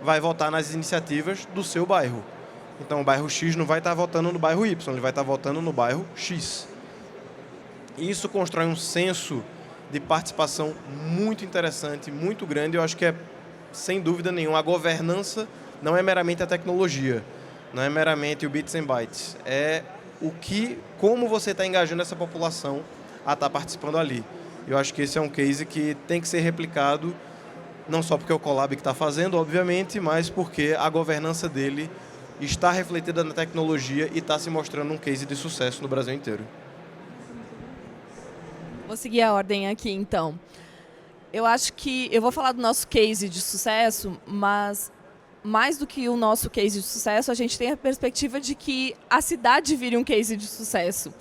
vai votar nas iniciativas do seu bairro. Então o bairro X não vai estar votando no bairro Y, ele vai estar votando no bairro X. E isso constrói um senso de participação muito interessante, muito grande. Eu acho que é, sem dúvida nenhuma, a governança não é meramente a tecnologia, não é meramente o bits and bytes, é como você está engajando essa população a estar participando ali. Eu acho que esse é um case que tem que ser replicado, não só porque é o Colab que está fazendo, obviamente, mas porque a governança dele está refletida na tecnologia e está se mostrando um case de sucesso no Brasil inteiro. Vou seguir a ordem aqui, então. Eu acho que eu vou falar do nosso case de sucesso, mas mais do que o nosso case de sucesso, a gente tem a perspectiva de que a cidade vire um case de sucesso.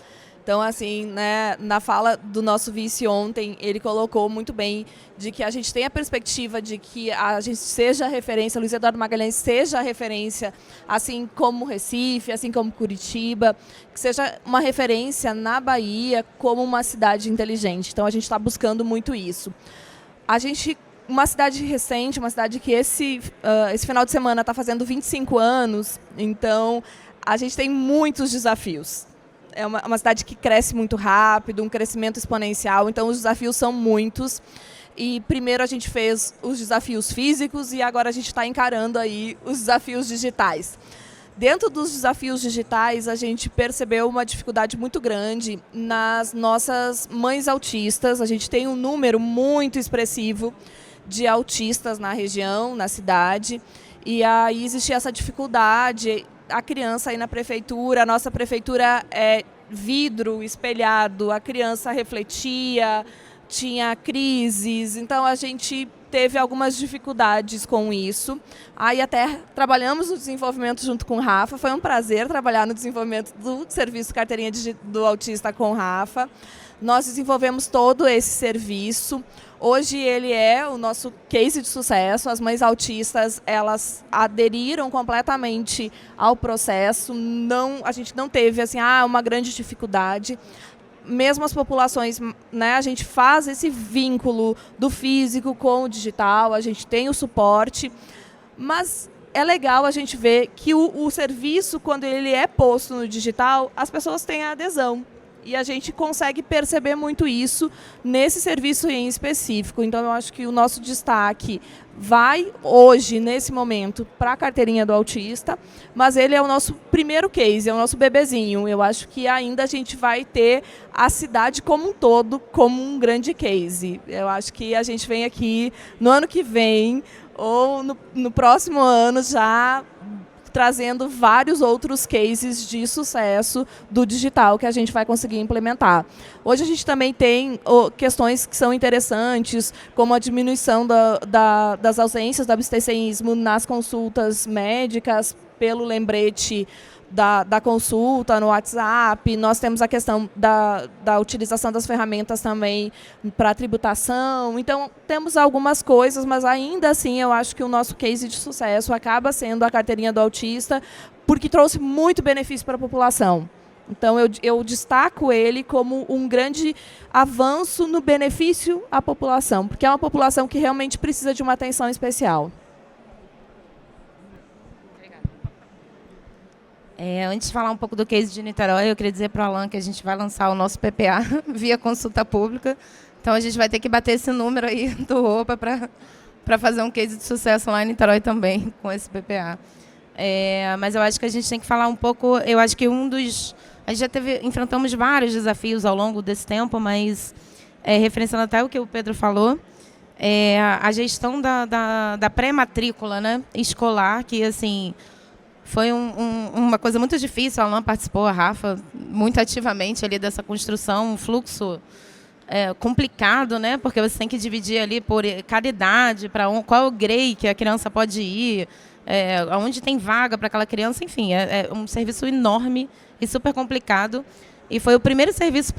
Então, assim, né, na fala do nosso vice ontem, ele colocou muito bem de que a gente tem a perspectiva de que a gente seja referência, Luiz Eduardo Magalhães seja referência, assim como Recife, assim como Curitiba, que seja uma referência na Bahia como uma cidade inteligente. Então, a gente está buscando muito isso. Uma cidade recente, uma cidade que esse final de semana está fazendo 25 anos, então a gente tem muitos desafios. É uma cidade que cresce muito rápido, um crescimento exponencial, então os desafios são muitos. E primeiro a gente fez os desafios físicos e agora a gente está encarando aí os desafios digitais. Dentro dos desafios digitais, a gente percebeu uma dificuldade muito grande nas nossas mães autistas. A gente tem um número muito expressivo de autistas na região, na cidade, e aí existia essa dificuldade. A criança aí na prefeitura, a nossa prefeitura é vidro espelhado, a criança refletia, tinha crises, então a gente teve algumas dificuldades com isso. Aí até trabalhamos no desenvolvimento junto com o Rafa, foi um prazer trabalhar no desenvolvimento do serviço Carteirinha do Autista com o Rafa. Nós desenvolvemos todo esse serviço. Hoje ele é o nosso case de sucesso. As mães autistas, elas aderiram completamente ao processo. A gente não teve assim, uma grande dificuldade. Mesmo as populações, né, a gente faz esse vínculo do físico com o digital, a gente tem o suporte, mas é legal a gente ver que o serviço, quando ele é posto no digital, as pessoas têm a adesão. E a gente consegue perceber muito isso nesse serviço em específico. Então, eu acho que o nosso destaque vai hoje, nesse momento, para a carteirinha do autista, mas ele é o nosso primeiro case, é o nosso bebezinho. Eu acho que ainda a gente vai ter a cidade como um todo como um grande case. Eu acho que a gente vem aqui no ano que vem ou no próximo ano já trazendo vários outros cases de sucesso do digital que a gente vai conseguir implementar. Hoje a gente também tem questões que são interessantes, como a diminuição das ausências do abstencionismo nas consultas médicas pelo lembrete da consulta no WhatsApp. Nós temos a questão da utilização das ferramentas também para tributação. Então, temos algumas coisas, mas ainda assim eu acho que o nosso case de sucesso acaba sendo a carteirinha do autista, porque trouxe muito benefício para a população. Então, eu destaco ele como um grande avanço no benefício à população, porque é uma população que realmente precisa de uma atenção especial. Antes de falar um pouco do case de Niterói, eu queria dizer para o Alan que a gente vai lançar o nosso PPA via consulta pública. Então, a gente vai ter que bater esse número aí do OPA para fazer um case de sucesso lá em Niterói também, com esse PPA. Mas eu acho que a gente tem que falar um pouco... Eu acho que a gente enfrentamos vários desafios ao longo desse tempo, mas, referenciando até o que o Pedro falou, a gestão da pré-matrícula, né, escolar, que, assim... Foi uma coisa muito difícil, a Alan participou, a Rafa, muito ativamente ali dessa construção, um fluxo complicado, né? Porque você tem que dividir ali por cada idade, qual é o grade que a criança pode ir, onde tem vaga para aquela criança, enfim, é um serviço enorme e super complicado. E foi o primeiro serviço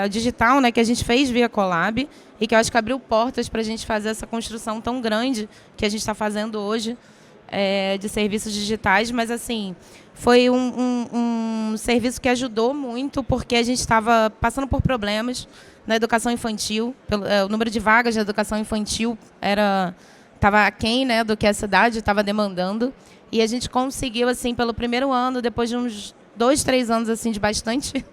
digital, né, que a gente fez via Colab e que eu acho que abriu portas para a gente fazer essa construção tão grande que a gente está fazendo hoje, de serviços digitais, mas assim foi um serviço que ajudou muito porque a gente estava passando por problemas na educação infantil, o número de vagas de educação infantil estava aquém, né, do que a cidade estava demandando, e a gente conseguiu, assim, pelo primeiro ano, depois de uns 2, 3 anos assim, de bastante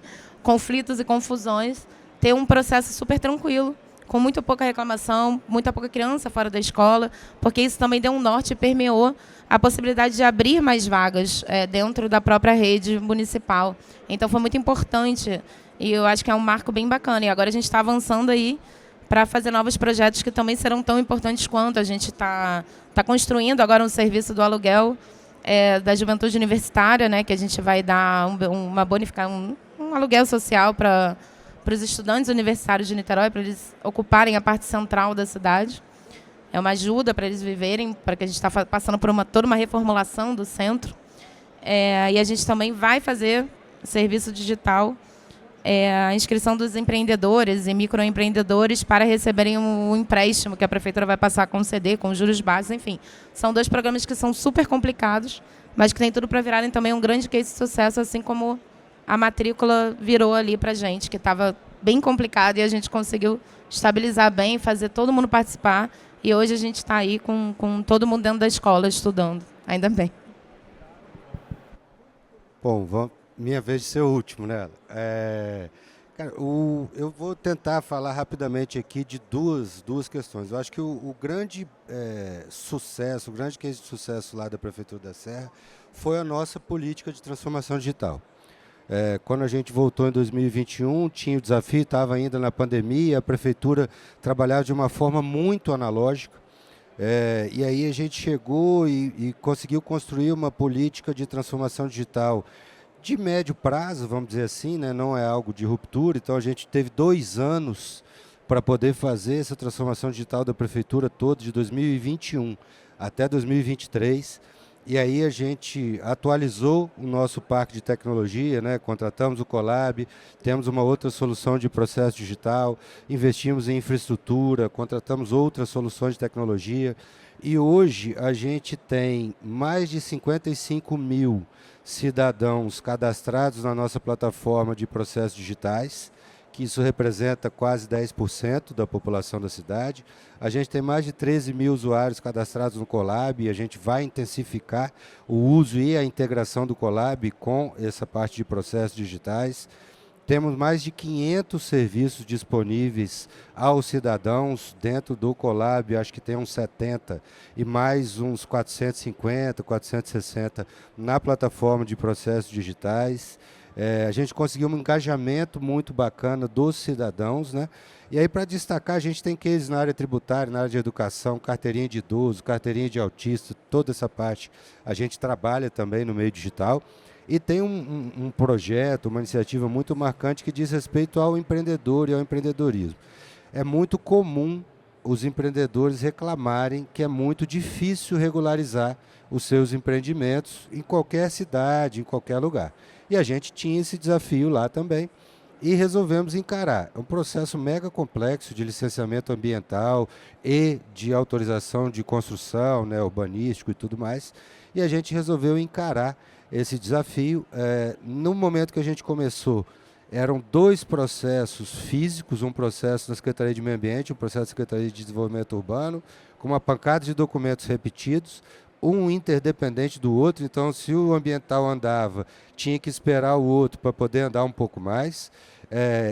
conflitos e confusões, ter um processo super tranquilo, com muito pouca reclamação, muita pouca criança fora da escola, porque isso também deu um norte e permeou a possibilidade de abrir mais vagas dentro da própria rede municipal. Então, foi muito importante e eu acho que é um marco bem bacana. E agora a gente está avançando aí para fazer novos projetos que também serão tão importantes quanto. A gente está construindo agora um serviço do aluguel da juventude universitária, né, que a gente vai dar um aluguel social para os estudantes universitários de Niterói, para eles ocuparem a parte central da cidade. É uma ajuda para eles viverem, para que a gente está passando por toda uma reformulação do centro. E a gente também vai fazer serviço digital, a inscrição dos empreendedores e microempreendedores para receberem um empréstimo que a prefeitura vai passar a conceder com juros baixos, enfim. São 2 programas que são super complicados, mas que tem tudo para virarem também um grande case de sucesso, assim como a matrícula virou ali para a gente, que estava bem complicado e a gente conseguiu estabilizar bem, fazer todo mundo participar. E hoje a gente está aí com todo mundo dentro da escola estudando, ainda bem. Bom, minha vez de ser o último, né? Cara, eu vou tentar falar rapidamente aqui de duas questões. Eu acho que o grande sucesso, o grande case de sucesso lá da Prefeitura da Serra foi a nossa política de transformação digital. Quando a gente voltou em 2021, tinha o desafio, estava ainda na pandemia, a Prefeitura trabalhava de uma forma muito analógica. E aí a gente chegou e conseguiu construir uma política de transformação digital de médio prazo, vamos dizer assim, né? Não é algo de ruptura. Então a gente teve 2 anos para poder fazer essa transformação digital da Prefeitura toda, de 2021 até 2023. E aí a gente atualizou o nosso parque de tecnologia, né? Contratamos o Colab, temos uma outra solução de processo digital, investimos em infraestrutura, contratamos outras soluções de tecnologia. E hoje a gente tem mais de 55 mil cidadãos cadastrados na nossa plataforma de processos digitais, que isso representa quase 10% da população da cidade. A gente tem mais de 13 mil usuários cadastrados no Colab e a gente vai intensificar o uso e a integração do Colab com essa parte de processos digitais. Temos mais de 500 serviços disponíveis aos cidadãos dentro do Colab, acho que tem uns 70, e mais uns 450, 460 na plataforma de processos digitais. A gente conseguiu um engajamento muito bacana dos cidadãos, né? E aí, para destacar, a gente tem cases na área tributária, na área de educação, carteirinha de idoso, carteirinha de autista, toda essa parte a gente trabalha também no meio digital. E tem um projeto, uma iniciativa muito marcante que diz respeito ao empreendedor e ao empreendedorismo. É muito comum os empreendedores reclamarem que é muito difícil regularizar os seus empreendimentos em qualquer cidade, em qualquer lugar. E a gente tinha esse desafio lá também e resolvemos encarar. É um processo mega complexo de licenciamento ambiental e de autorização de construção, né, urbanístico e tudo mais. E a gente resolveu encarar esse desafio. No momento que a gente começou, eram 2 processos físicos, um processo da Secretaria de Meio Ambiente, um processo da Secretaria de Desenvolvimento Urbano, com uma pancada de documentos repetidos, um interdependente do outro. Então, se o ambiental andava, tinha que esperar o outro para poder andar um pouco mais.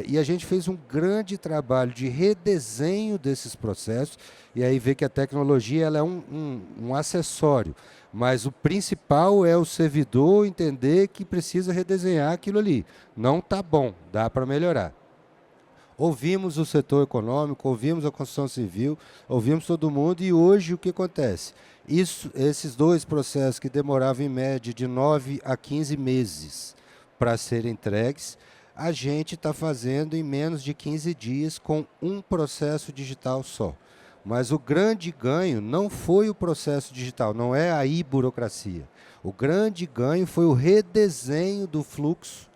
E a gente fez um grande trabalho de redesenho desses processos, e aí vê que a tecnologia ela é um acessório, mas o principal é o servidor entender que precisa redesenhar aquilo ali. Não está bom, dá para melhorar. Ouvimos o setor econômico, ouvimos a construção civil, ouvimos todo mundo, e hoje o que acontece? Esses 2 processos que demoravam em média de 9 a 15 meses para serem entregues, a gente está fazendo em menos de 15 dias com um processo digital só. Mas o grande ganho não foi o processo digital, não é a burocracia. O grande ganho foi o redesenho do fluxo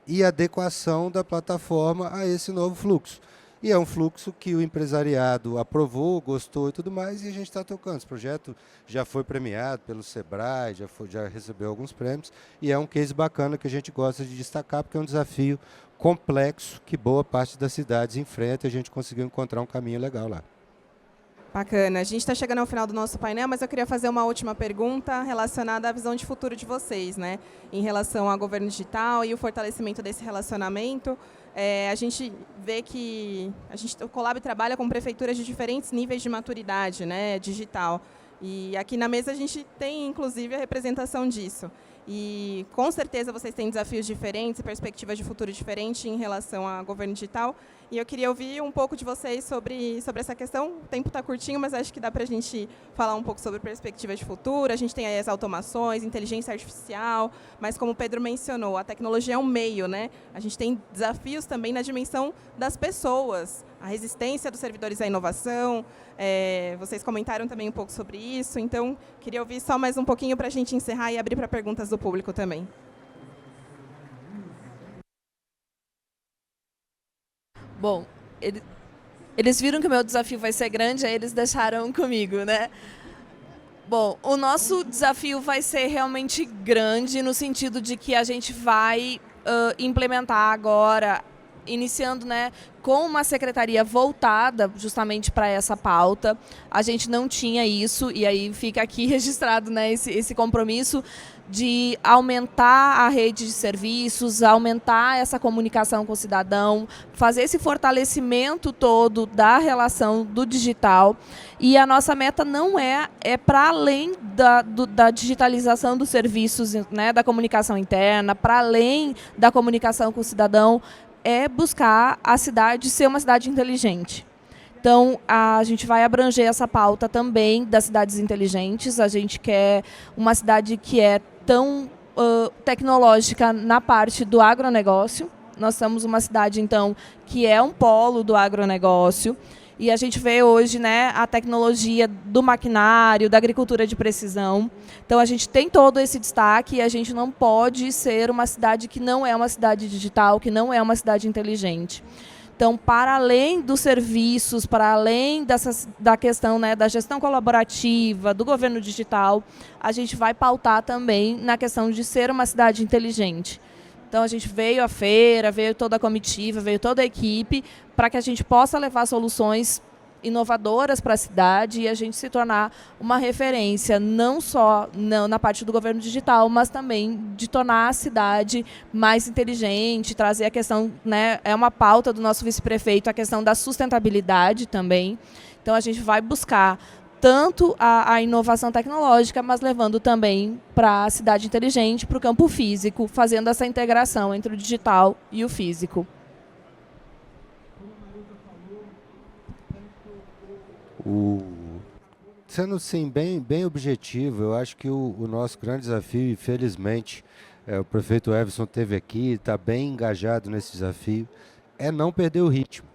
e adequação da plataforma a esse novo fluxo. E é um fluxo que o empresariado aprovou, gostou e tudo mais, e a gente está tocando. Esse projeto já foi premiado pelo Sebrae, já recebeu alguns prêmios, e é um case bacana que a gente gosta de destacar, porque é um desafio complexo que boa parte das cidades enfrenta, e a gente conseguiu encontrar um caminho legal lá. Bacana. A gente está chegando ao final do nosso painel, mas eu queria fazer uma última pergunta relacionada à visão de futuro de vocês, né? Em relação ao governo digital e o fortalecimento desse relacionamento. a gente vê que o Colab trabalha com prefeituras de diferentes níveis de maturidade, né, digital. E aqui na mesa a gente tem, inclusive, a representação disso. E, com certeza, vocês têm desafios diferentes e perspectivas de futuro diferentes em relação ao governo digital. E eu queria ouvir um pouco de vocês sobre essa questão. O tempo está curtinho, mas acho que dá para a gente falar um pouco sobre perspectivas de futuro. A gente tem aí as automações, inteligência artificial, mas como o Pedro mencionou, a tecnologia é um meio, né? A gente tem desafios também na dimensão das pessoas, a resistência dos servidores à inovação. Vocês comentaram também um pouco sobre isso, então queria ouvir só mais um pouquinho para a gente encerrar e abrir para perguntas do público também. Bom, eles viram que o meu desafio vai ser grande, aí eles deixaram comigo, né? Bom, o nosso desafio vai ser realmente grande no sentido de que a gente vai implementar agora, iniciando, né, com uma secretaria voltada justamente para essa pauta. A gente não tinha isso, e aí fica aqui registrado, né, esse compromisso de aumentar a rede de serviços, aumentar essa comunicação com o cidadão, fazer esse fortalecimento todo da relação do digital. E a nossa meta não é para além da digitalização dos serviços, né, da comunicação interna, para além da comunicação com o cidadão, é buscar a cidade ser uma cidade inteligente. Então, a gente vai abranger essa pauta também das cidades inteligentes. A gente quer uma cidade que é tão tecnológica na parte do agronegócio. Nós somos uma cidade, então, que é um polo do agronegócio. E a gente vê hoje, né, a tecnologia do maquinário, da agricultura de precisão. Então, a gente tem todo esse destaque e a gente não pode ser uma cidade que não é uma cidade digital, que não é uma cidade inteligente. Então, para além dos serviços, para além da questão, né, da gestão colaborativa, do governo digital, a gente vai pautar também na questão de ser uma cidade inteligente. Então, a gente veio à feira, veio toda a comitiva, veio toda a equipe, para que a gente possa levar soluções inovadoras para a cidade e a gente se tornar uma referência, não só na parte do governo digital, mas também de tornar a cidade mais inteligente, trazer a questão, né, é uma pauta do nosso vice-prefeito, a questão da sustentabilidade também. Então, a gente vai buscar tanto a inovação tecnológica, mas levando também para a cidade inteligente, para o campo físico, fazendo essa integração entre o digital e o físico. Sendo assim, bem objetivo, eu acho que o nosso grande desafio, infelizmente, o prefeito Everson esteve aqui, está bem engajado nesse desafio, é não perder o ritmo.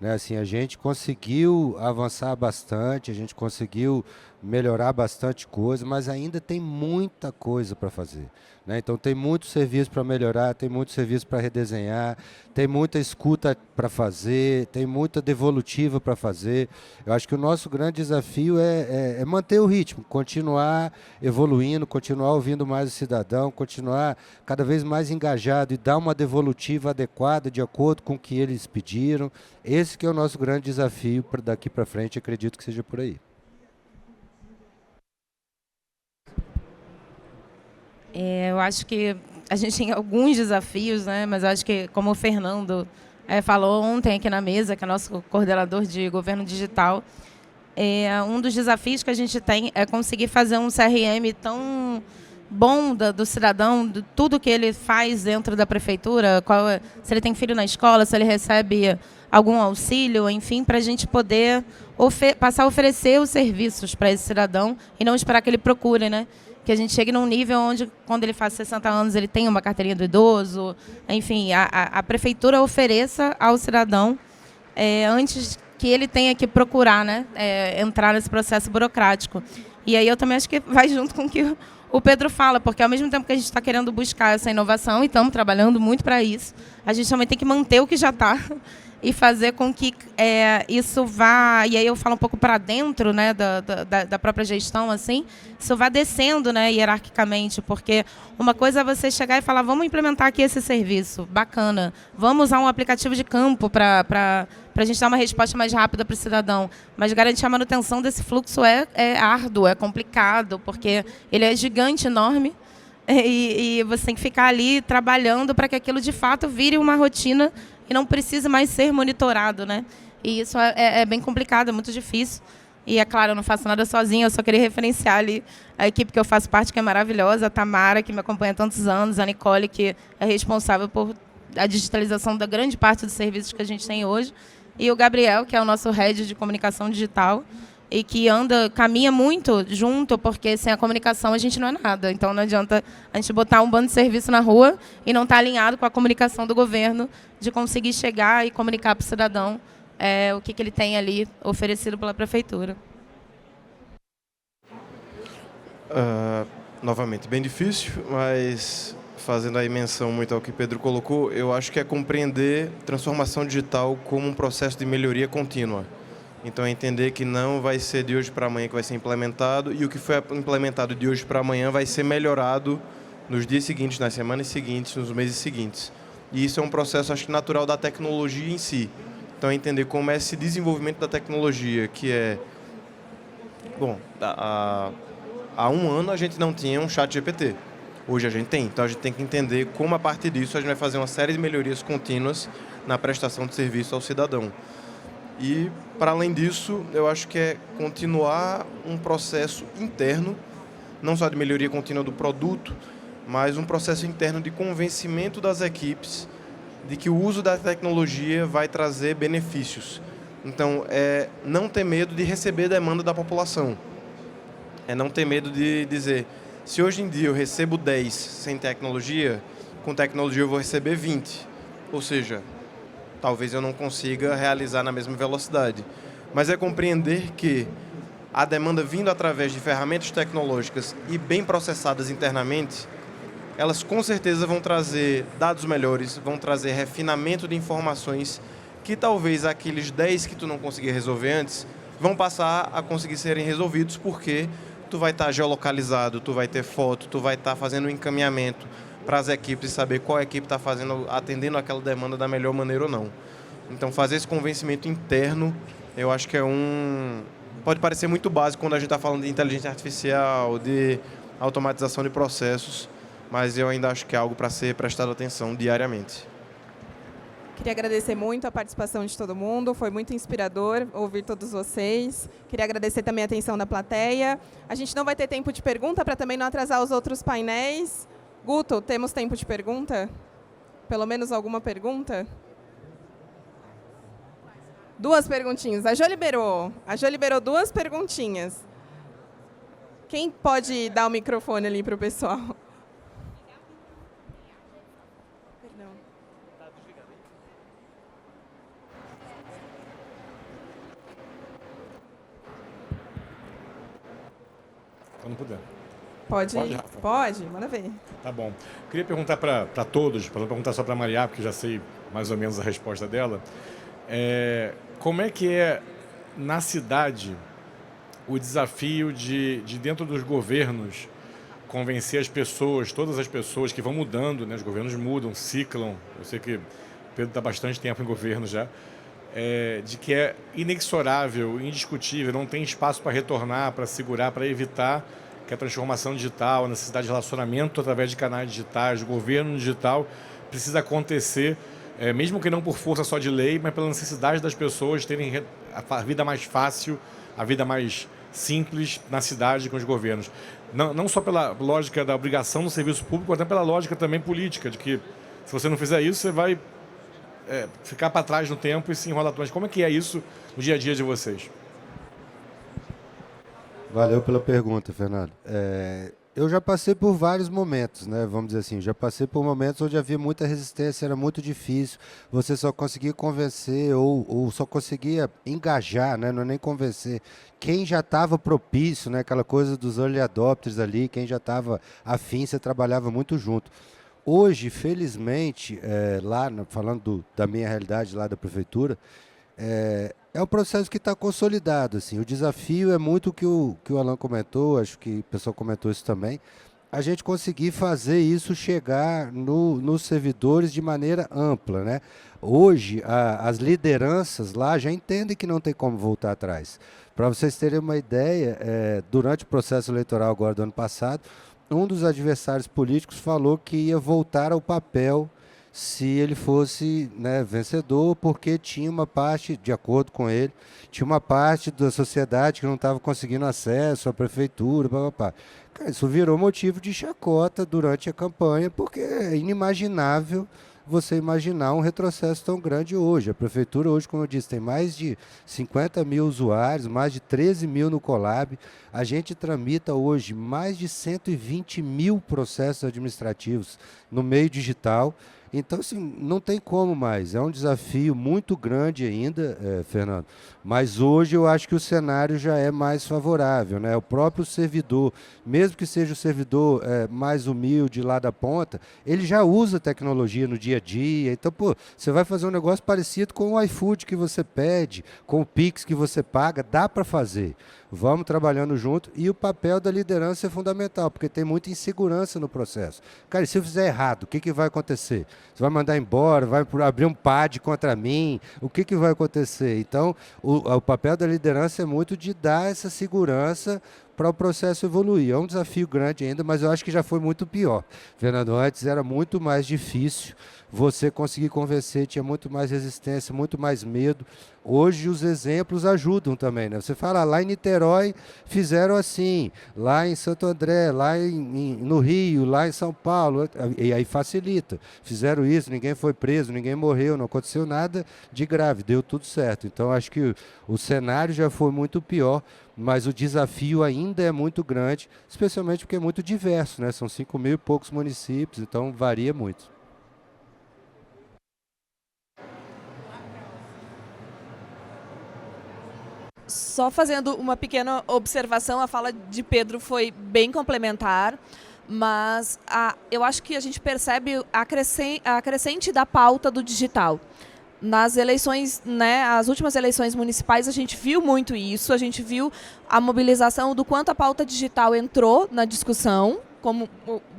Né? Assim, a gente conseguiu avançar bastante, a gente conseguiu melhorar bastante coisa, mas ainda tem muita coisa para fazer. Né? Então tem muito serviço para melhorar, tem muito serviço para redesenhar, tem muita escuta para fazer, tem muita devolutiva para fazer. Eu acho que o nosso grande desafio é manter o ritmo, continuar evoluindo, continuar ouvindo mais o cidadão, continuar cada vez mais engajado e dar uma devolutiva adequada de acordo com o que eles pediram. Esse que é o nosso grande desafio daqui para frente, acredito que seja por aí. Eu acho que a gente tem alguns desafios, né? Mas eu acho que, como o Fernando falou ontem aqui na mesa, que é nosso coordenador de governo digital, um dos desafios que a gente tem é conseguir fazer um CRM tão bom do cidadão, de tudo que ele faz dentro da prefeitura, se ele tem filho na escola, se ele recebe algum auxílio, enfim, para a gente poder passar a oferecer os serviços para esse cidadão e não esperar que ele procure, né? Que a gente chegue num nível onde, quando ele faz 60 anos, ele tem uma carteirinha do idoso, enfim, a prefeitura ofereça ao cidadão antes que ele tenha que procurar, né, entrar nesse processo burocrático. E aí eu também acho que vai junto com o que o Pedro fala, porque ao mesmo tempo que a gente está querendo buscar essa inovação, e estamos trabalhando muito para isso, a gente também tem que manter o que já está e fazer com que isso vá, e aí eu falo um pouco para dentro, né, da própria gestão, assim, isso vá descendo, né, hierarquicamente, porque uma coisa é você chegar e falar, vamos implementar aqui esse serviço, bacana, vamos usar um aplicativo de campo para a gente dar uma resposta mais rápida para o cidadão, mas garantir a manutenção desse fluxo é árduo, é complicado, porque ele é gigante, enorme, e você tem que ficar ali trabalhando para que aquilo de fato vire uma rotina e não precise mais ser monitorado, né? E isso é bem complicado, é muito difícil. E, é claro, eu não faço nada sozinha, eu só queria referenciar ali a equipe que eu faço parte, que é maravilhosa, a Tamara, que me acompanha há tantos anos, a Nicole, que é responsável por a digitalização da grande parte dos serviços que a gente tem hoje, e o Gabriel, que é o nosso head de comunicação digital, e que caminha muito junto, porque sem a comunicação a gente não é nada. Então não adianta a gente botar um bando de serviço na rua e não estar alinhado com a comunicação do governo, de conseguir chegar e comunicar para o cidadão o que ele tem ali oferecido pela prefeitura. Novamente, bem difícil, mas fazendo aí menção muito ao que Pedro colocou, eu acho que é compreender transformação digital como um processo de melhoria contínua. Então, é entender que não vai ser de hoje para amanhã que vai ser implementado, e o que foi implementado de hoje para amanhã vai ser melhorado nos dias seguintes, nas semanas seguintes, nos meses seguintes. E isso é um processo, acho que, natural da tecnologia em si. Então, é entender como é esse desenvolvimento da tecnologia, que é... Bom, há um ano a gente não tinha um chat GPT. Hoje a gente tem. Então, a gente tem que entender como, a partir disso, a gente vai fazer uma série de melhorias contínuas na prestação de serviço ao cidadão. E, para além disso, eu acho que é continuar um processo interno, não só de melhoria contínua do produto, mas um processo interno de convencimento das equipes de que o uso da tecnologia vai trazer benefícios. Então, é não ter medo de receber demanda da população. É não ter medo de dizer, se hoje em dia eu recebo 10 sem tecnologia, com tecnologia eu vou receber 20. Ou seja, talvez eu não consiga realizar na mesma velocidade. Mas é compreender que a demanda vindo através de ferramentas tecnológicas e bem processadas internamente, elas com certeza vão trazer dados melhores, vão trazer refinamento de informações que talvez aqueles 10 que tu não conseguia resolver antes, vão passar a conseguir serem resolvidos porque tu vai estar geolocalizado, tu vai ter foto, tu vai estar fazendo um encaminhamento para as equipes e saber qual equipe está atendendo aquela demanda da melhor maneira ou não. Então, fazer esse convencimento interno, eu acho que pode parecer muito básico quando a gente está falando de inteligência artificial, de automatização de processos, mas eu ainda acho que é algo para ser prestado atenção diariamente. Queria agradecer muito a participação de todo mundo, foi muito inspirador ouvir todos vocês. Queria agradecer também a atenção da plateia. A gente não vai ter tempo de pergunta para também não atrasar os outros painéis. Guto, temos tempo de pergunta? Pelo menos alguma pergunta? 2 perguntinhas. A Jo liberou 2 perguntinhas. Quem pode dar o microfone ali para o pessoal? Perdão. Quando puder. Pode, Rafa? Pode, manda ver. Tá bom. Queria perguntar para todos, para não perguntar só para a Maria, porque já sei mais ou menos a resposta dela. Como é que é, na cidade, o desafio de dentro dos governos, convencer as pessoas, todas as pessoas que vão mudando, né? Os governos mudam, ciclam. Eu sei que o Pedro está bastante tempo em governo já. De que é inexorável, indiscutível, não tem espaço para retornar, para segurar, para evitar que a transformação digital, a necessidade de relacionamento através de canais digitais, do governo digital, precisa acontecer, mesmo que não por força só de lei, mas pela necessidade das pessoas terem a vida mais fácil, a vida mais simples na cidade com os governos. Não só pela lógica da obrigação do serviço público, mas até pela lógica também política, de que se você não fizer isso, você vai ficar para trás no tempo e se enrolar. Mas como é que é isso no dia a dia de vocês? Valeu pela pergunta, Fernando. Eu já passei por vários momentos, né? Vamos dizer assim, já passei por momentos onde havia muita resistência, era muito difícil, você só conseguia convencer ou só conseguia engajar, né? Não é nem convencer. Quem já estava propício, né? Aquela coisa dos early adopters ali, quem já estava afim, você trabalhava muito junto. Hoje, felizmente, falando da minha realidade lá da prefeitura, é um processo que está consolidado. Assim. O desafio é muito o que o Alan comentou, acho que o pessoal comentou isso também, a gente conseguir fazer isso chegar nos servidores de maneira ampla. Né? Hoje, as lideranças lá já entendem que não tem como voltar atrás. Para vocês terem uma ideia, durante o processo eleitoral agora do ano passado, um dos adversários políticos falou que ia voltar ao papel se ele fosse, né, vencedor, porque tinha uma parte, de acordo com ele, tinha uma parte da sociedade que não estava conseguindo acesso à prefeitura, papapá. Cara, isso virou motivo de chacota durante a campanha, porque é inimaginável você imaginar um retrocesso tão grande hoje. A prefeitura hoje, como eu disse, tem mais de 50 mil usuários, mais de 13 mil no Colab. A gente tramita hoje mais de 120 mil processos administrativos no meio digital. Então, assim, não tem como mais. É um desafio muito grande ainda, Fernando. Mas hoje eu acho que o cenário já é mais favorável, né? O próprio servidor, mesmo que seja o servidor mais humilde lá da ponta, ele já usa tecnologia no dia a dia. Então, pô, você vai fazer um negócio parecido com o iFood que você pede, com o Pix que você paga, dá para fazer. Vamos trabalhando junto, e o papel da liderança é fundamental, porque tem muita insegurança no processo. Cara, e se eu fizer errado, o que vai acontecer? Você vai mandar embora, vai abrir um PAD contra mim, o que vai acontecer? Então, o papel da liderança é muito de dar essa segurança para o processo evoluir. É um desafio grande ainda, mas eu acho que já foi muito pior. Fernando, antes era muito mais difícil você conseguir convencer, tinha muito mais resistência, muito mais medo. Hoje os exemplos ajudam também, né? Você fala, lá em Niterói fizeram assim, lá em Santo André, lá no Rio, lá em São Paulo, e aí facilita. Fizeram isso, ninguém foi preso, ninguém morreu, não aconteceu nada de grave, deu tudo certo. Então acho que o cenário já foi muito pior, mas o desafio ainda é muito grande, especialmente porque é muito diverso, né? São 5 mil e poucos municípios, então varia muito. Só fazendo uma pequena observação, a fala de Pedro foi bem complementar, mas eu acho que a gente percebe a crescente da pauta do digital. Nas eleições, né, as últimas eleições municipais, a gente viu muito isso, a gente viu a mobilização do quanto a pauta digital entrou na discussão, como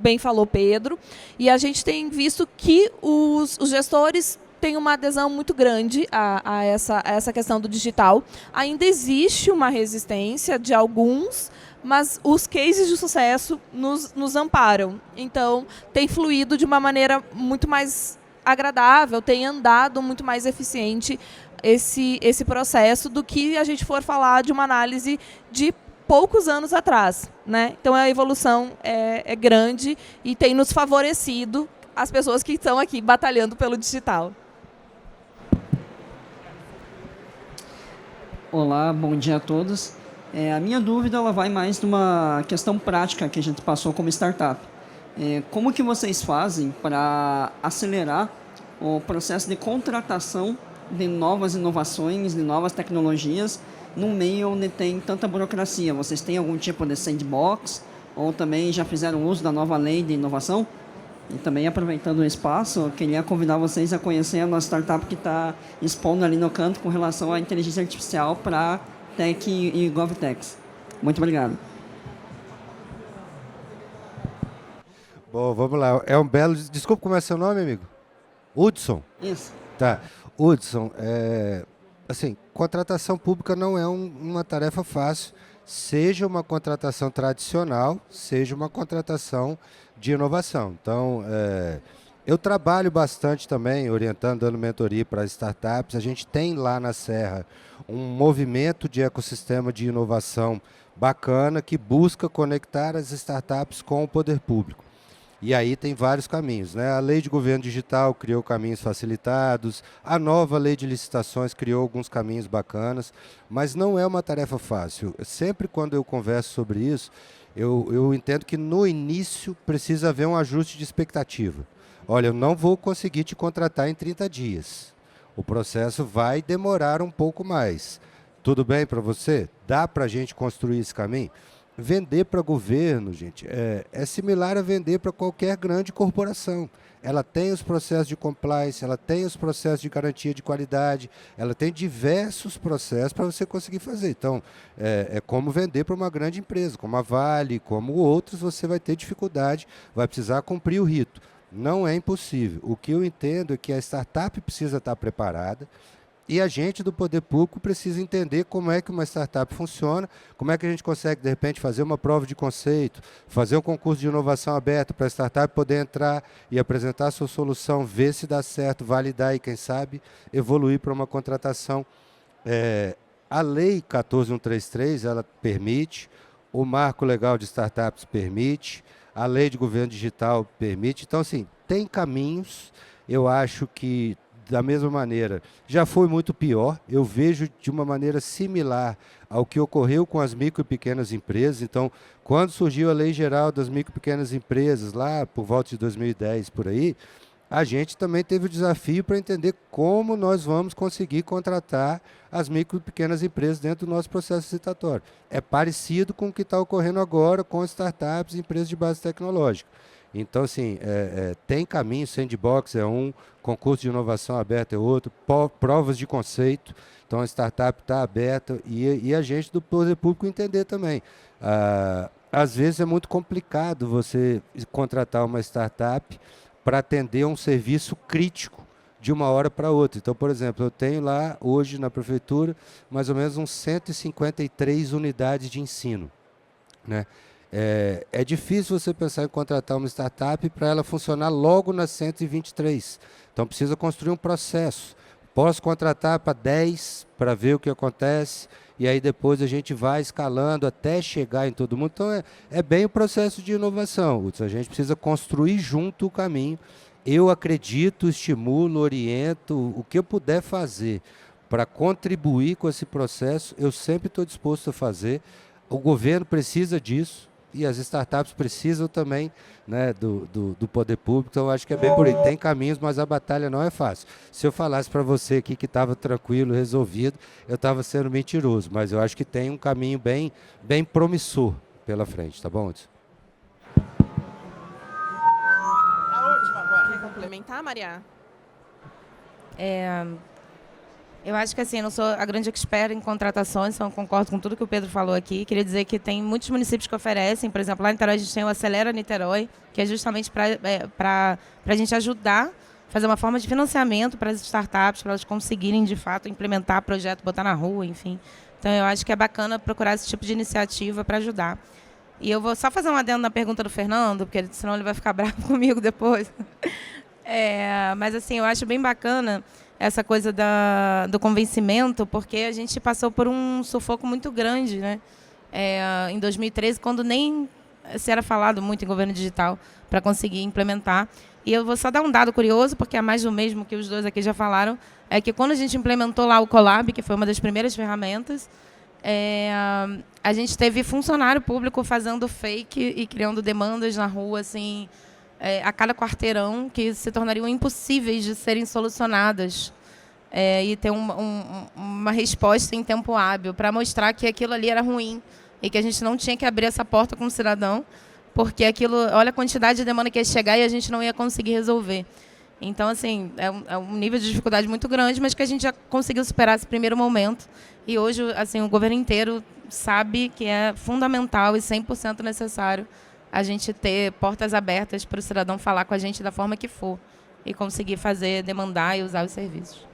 bem falou Pedro, e a gente tem visto que os gestores tem uma adesão muito grande a essa questão do digital. Ainda existe uma resistência de alguns, mas os cases de sucesso nos amparam. Então, tem fluído de uma maneira muito mais agradável, tem andado muito mais eficiente esse processo do que a gente for falar de uma análise de poucos anos atrás, né? Então, a evolução é grande e tem nos favorecido as pessoas que estão aqui batalhando pelo digital. Olá, bom dia a todos. A minha dúvida ela vai mais numa questão prática que a gente passou como startup. Como que vocês fazem para acelerar o processo de contratação de novas inovações, de novas tecnologias, num meio onde tem tanta burocracia? Vocês têm algum tipo de sandbox ou também já fizeram uso da nova lei de inovação? E também, aproveitando o espaço, eu queria convidar vocês a conhecer a nossa startup que está expondo ali no canto com relação à inteligência artificial para Tech e GovTechs. Muito obrigado. Bom, vamos lá. É um belo... Desculpa, como é seu nome, amigo? Hudson? Isso. Tá. Hudson, assim, contratação pública não é uma tarefa fácil, seja uma contratação tradicional, seja uma contratação de inovação. Então, eu trabalho bastante também, orientando, dando mentoria para startups. A gente tem lá na Serra um movimento de ecossistema de inovação bacana que busca conectar as startups com o poder público. E aí tem vários caminhos, né? A lei de governo digital criou caminhos facilitados, a nova lei de licitações criou alguns caminhos bacanas, mas não é uma tarefa fácil. Sempre quando eu converso sobre isso, eu entendo que no início precisa haver um ajuste de expectativa. Olha, eu não vou conseguir te contratar em 30 dias. O processo vai demorar um pouco mais. Tudo bem para você? Dá para a gente construir esse caminho? Vender para governo, gente, é similar a vender para qualquer grande corporação. Ela tem os processos de compliance, ela tem os processos de garantia de qualidade, ela tem diversos processos para você conseguir fazer. Então, é como vender para uma grande empresa, como a Vale, como outros, você vai ter dificuldade, vai precisar cumprir o rito. Não é impossível. O que eu entendo é que a startup precisa estar preparada, E a gente do poder público precisa entender como é que uma startup funciona, como é que a gente consegue, de repente, fazer uma prova de conceito, fazer um concurso de inovação aberto para a startup poder entrar e apresentar a sua solução, ver se dá certo, validar e, quem sabe, evoluir para uma contratação. A Lei 14.133, ela permite, o Marco Legal de Startups permite, a Lei de Governo Digital permite. Então, assim, tem caminhos. Eu acho que, da mesma maneira, já foi muito pior. Eu vejo de uma maneira similar ao que ocorreu com as micro e pequenas empresas. Então, quando surgiu a Lei Geral das Micro e Pequenas Empresas, lá por volta de 2010, por aí, a gente também teve o desafio para entender como nós vamos conseguir contratar as micro e pequenas empresas dentro do nosso processo licitatório. É parecido com o que está ocorrendo agora com startups e empresas de base tecnológica. Então, assim, tem caminho, sandbox é um, concurso de inovação aberto é outro, provas de conceito. Então, a startup está aberta e a gente do poder público entender também. Às vezes é muito complicado você contratar uma startup para atender um serviço crítico de uma hora para outra. Então, por exemplo, eu tenho lá hoje na prefeitura mais ou menos uns 153 unidades de ensino, né? É difícil você pensar em contratar uma startup para ela funcionar logo nas 123. Então, precisa construir um processo. Posso contratar para 10 para ver o que acontece e aí depois a gente vai escalando até chegar em todo mundo. Então, é bem o processo de inovação. A gente precisa construir junto o caminho. Eu acredito, estimulo, oriento, o que eu puder fazer para contribuir com esse processo, eu sempre estou disposto a fazer. O governo precisa disso. E as startups precisam também, né, do poder público. Então, eu acho que é bem por aí. Tem caminhos, mas a batalha não é fácil. Se eu falasse para você aqui que estava tranquilo, resolvido, eu estava sendo mentiroso. Mas eu acho que tem um caminho bem promissor pela frente. Tá bom, Hudson? Quer complementar, Maria? Eu acho que assim, eu não sou a grande expert em contratações, então concordo com tudo que o Pedro falou aqui. Queria dizer que tem muitos municípios que oferecem, por exemplo, lá em Niterói a gente tem o Acelera Niterói, que é justamente para a gente ajudar, fazer uma forma de financiamento para as startups, para elas conseguirem, de fato, implementar projeto, botar na rua, enfim. Então, eu acho que é bacana procurar esse tipo de iniciativa para ajudar. E eu vou só fazer um adendo na pergunta do Fernando, porque senão ele vai ficar bravo comigo depois. Mas, assim, eu acho bem bacana essa coisa do convencimento, porque a gente passou por um sufoco muito grande, né? Em 2013, quando nem se era falado muito em governo digital para conseguir implementar. E eu vou só dar um dado curioso, porque é mais do mesmo que os dois aqui já falaram, é que quando a gente implementou lá o Colab, que foi uma das primeiras ferramentas, a gente teve funcionário público fazendo fake e criando demandas na rua, assim, a cada quarteirão, que se tornariam impossíveis de serem solucionadas e ter uma resposta em tempo hábil, para mostrar que aquilo ali era ruim e que a gente não tinha que abrir essa porta com o cidadão, porque aquilo, olha a quantidade de demanda que ia chegar e a gente não ia conseguir resolver. Então, assim, é um nível de dificuldade muito grande, mas que a gente já conseguiu superar esse primeiro momento. E hoje, assim, o governo inteiro sabe que é fundamental e 100% necessário a gente ter portas abertas para o cidadão falar com a gente da forma que for e conseguir fazer, demandar e usar os serviços.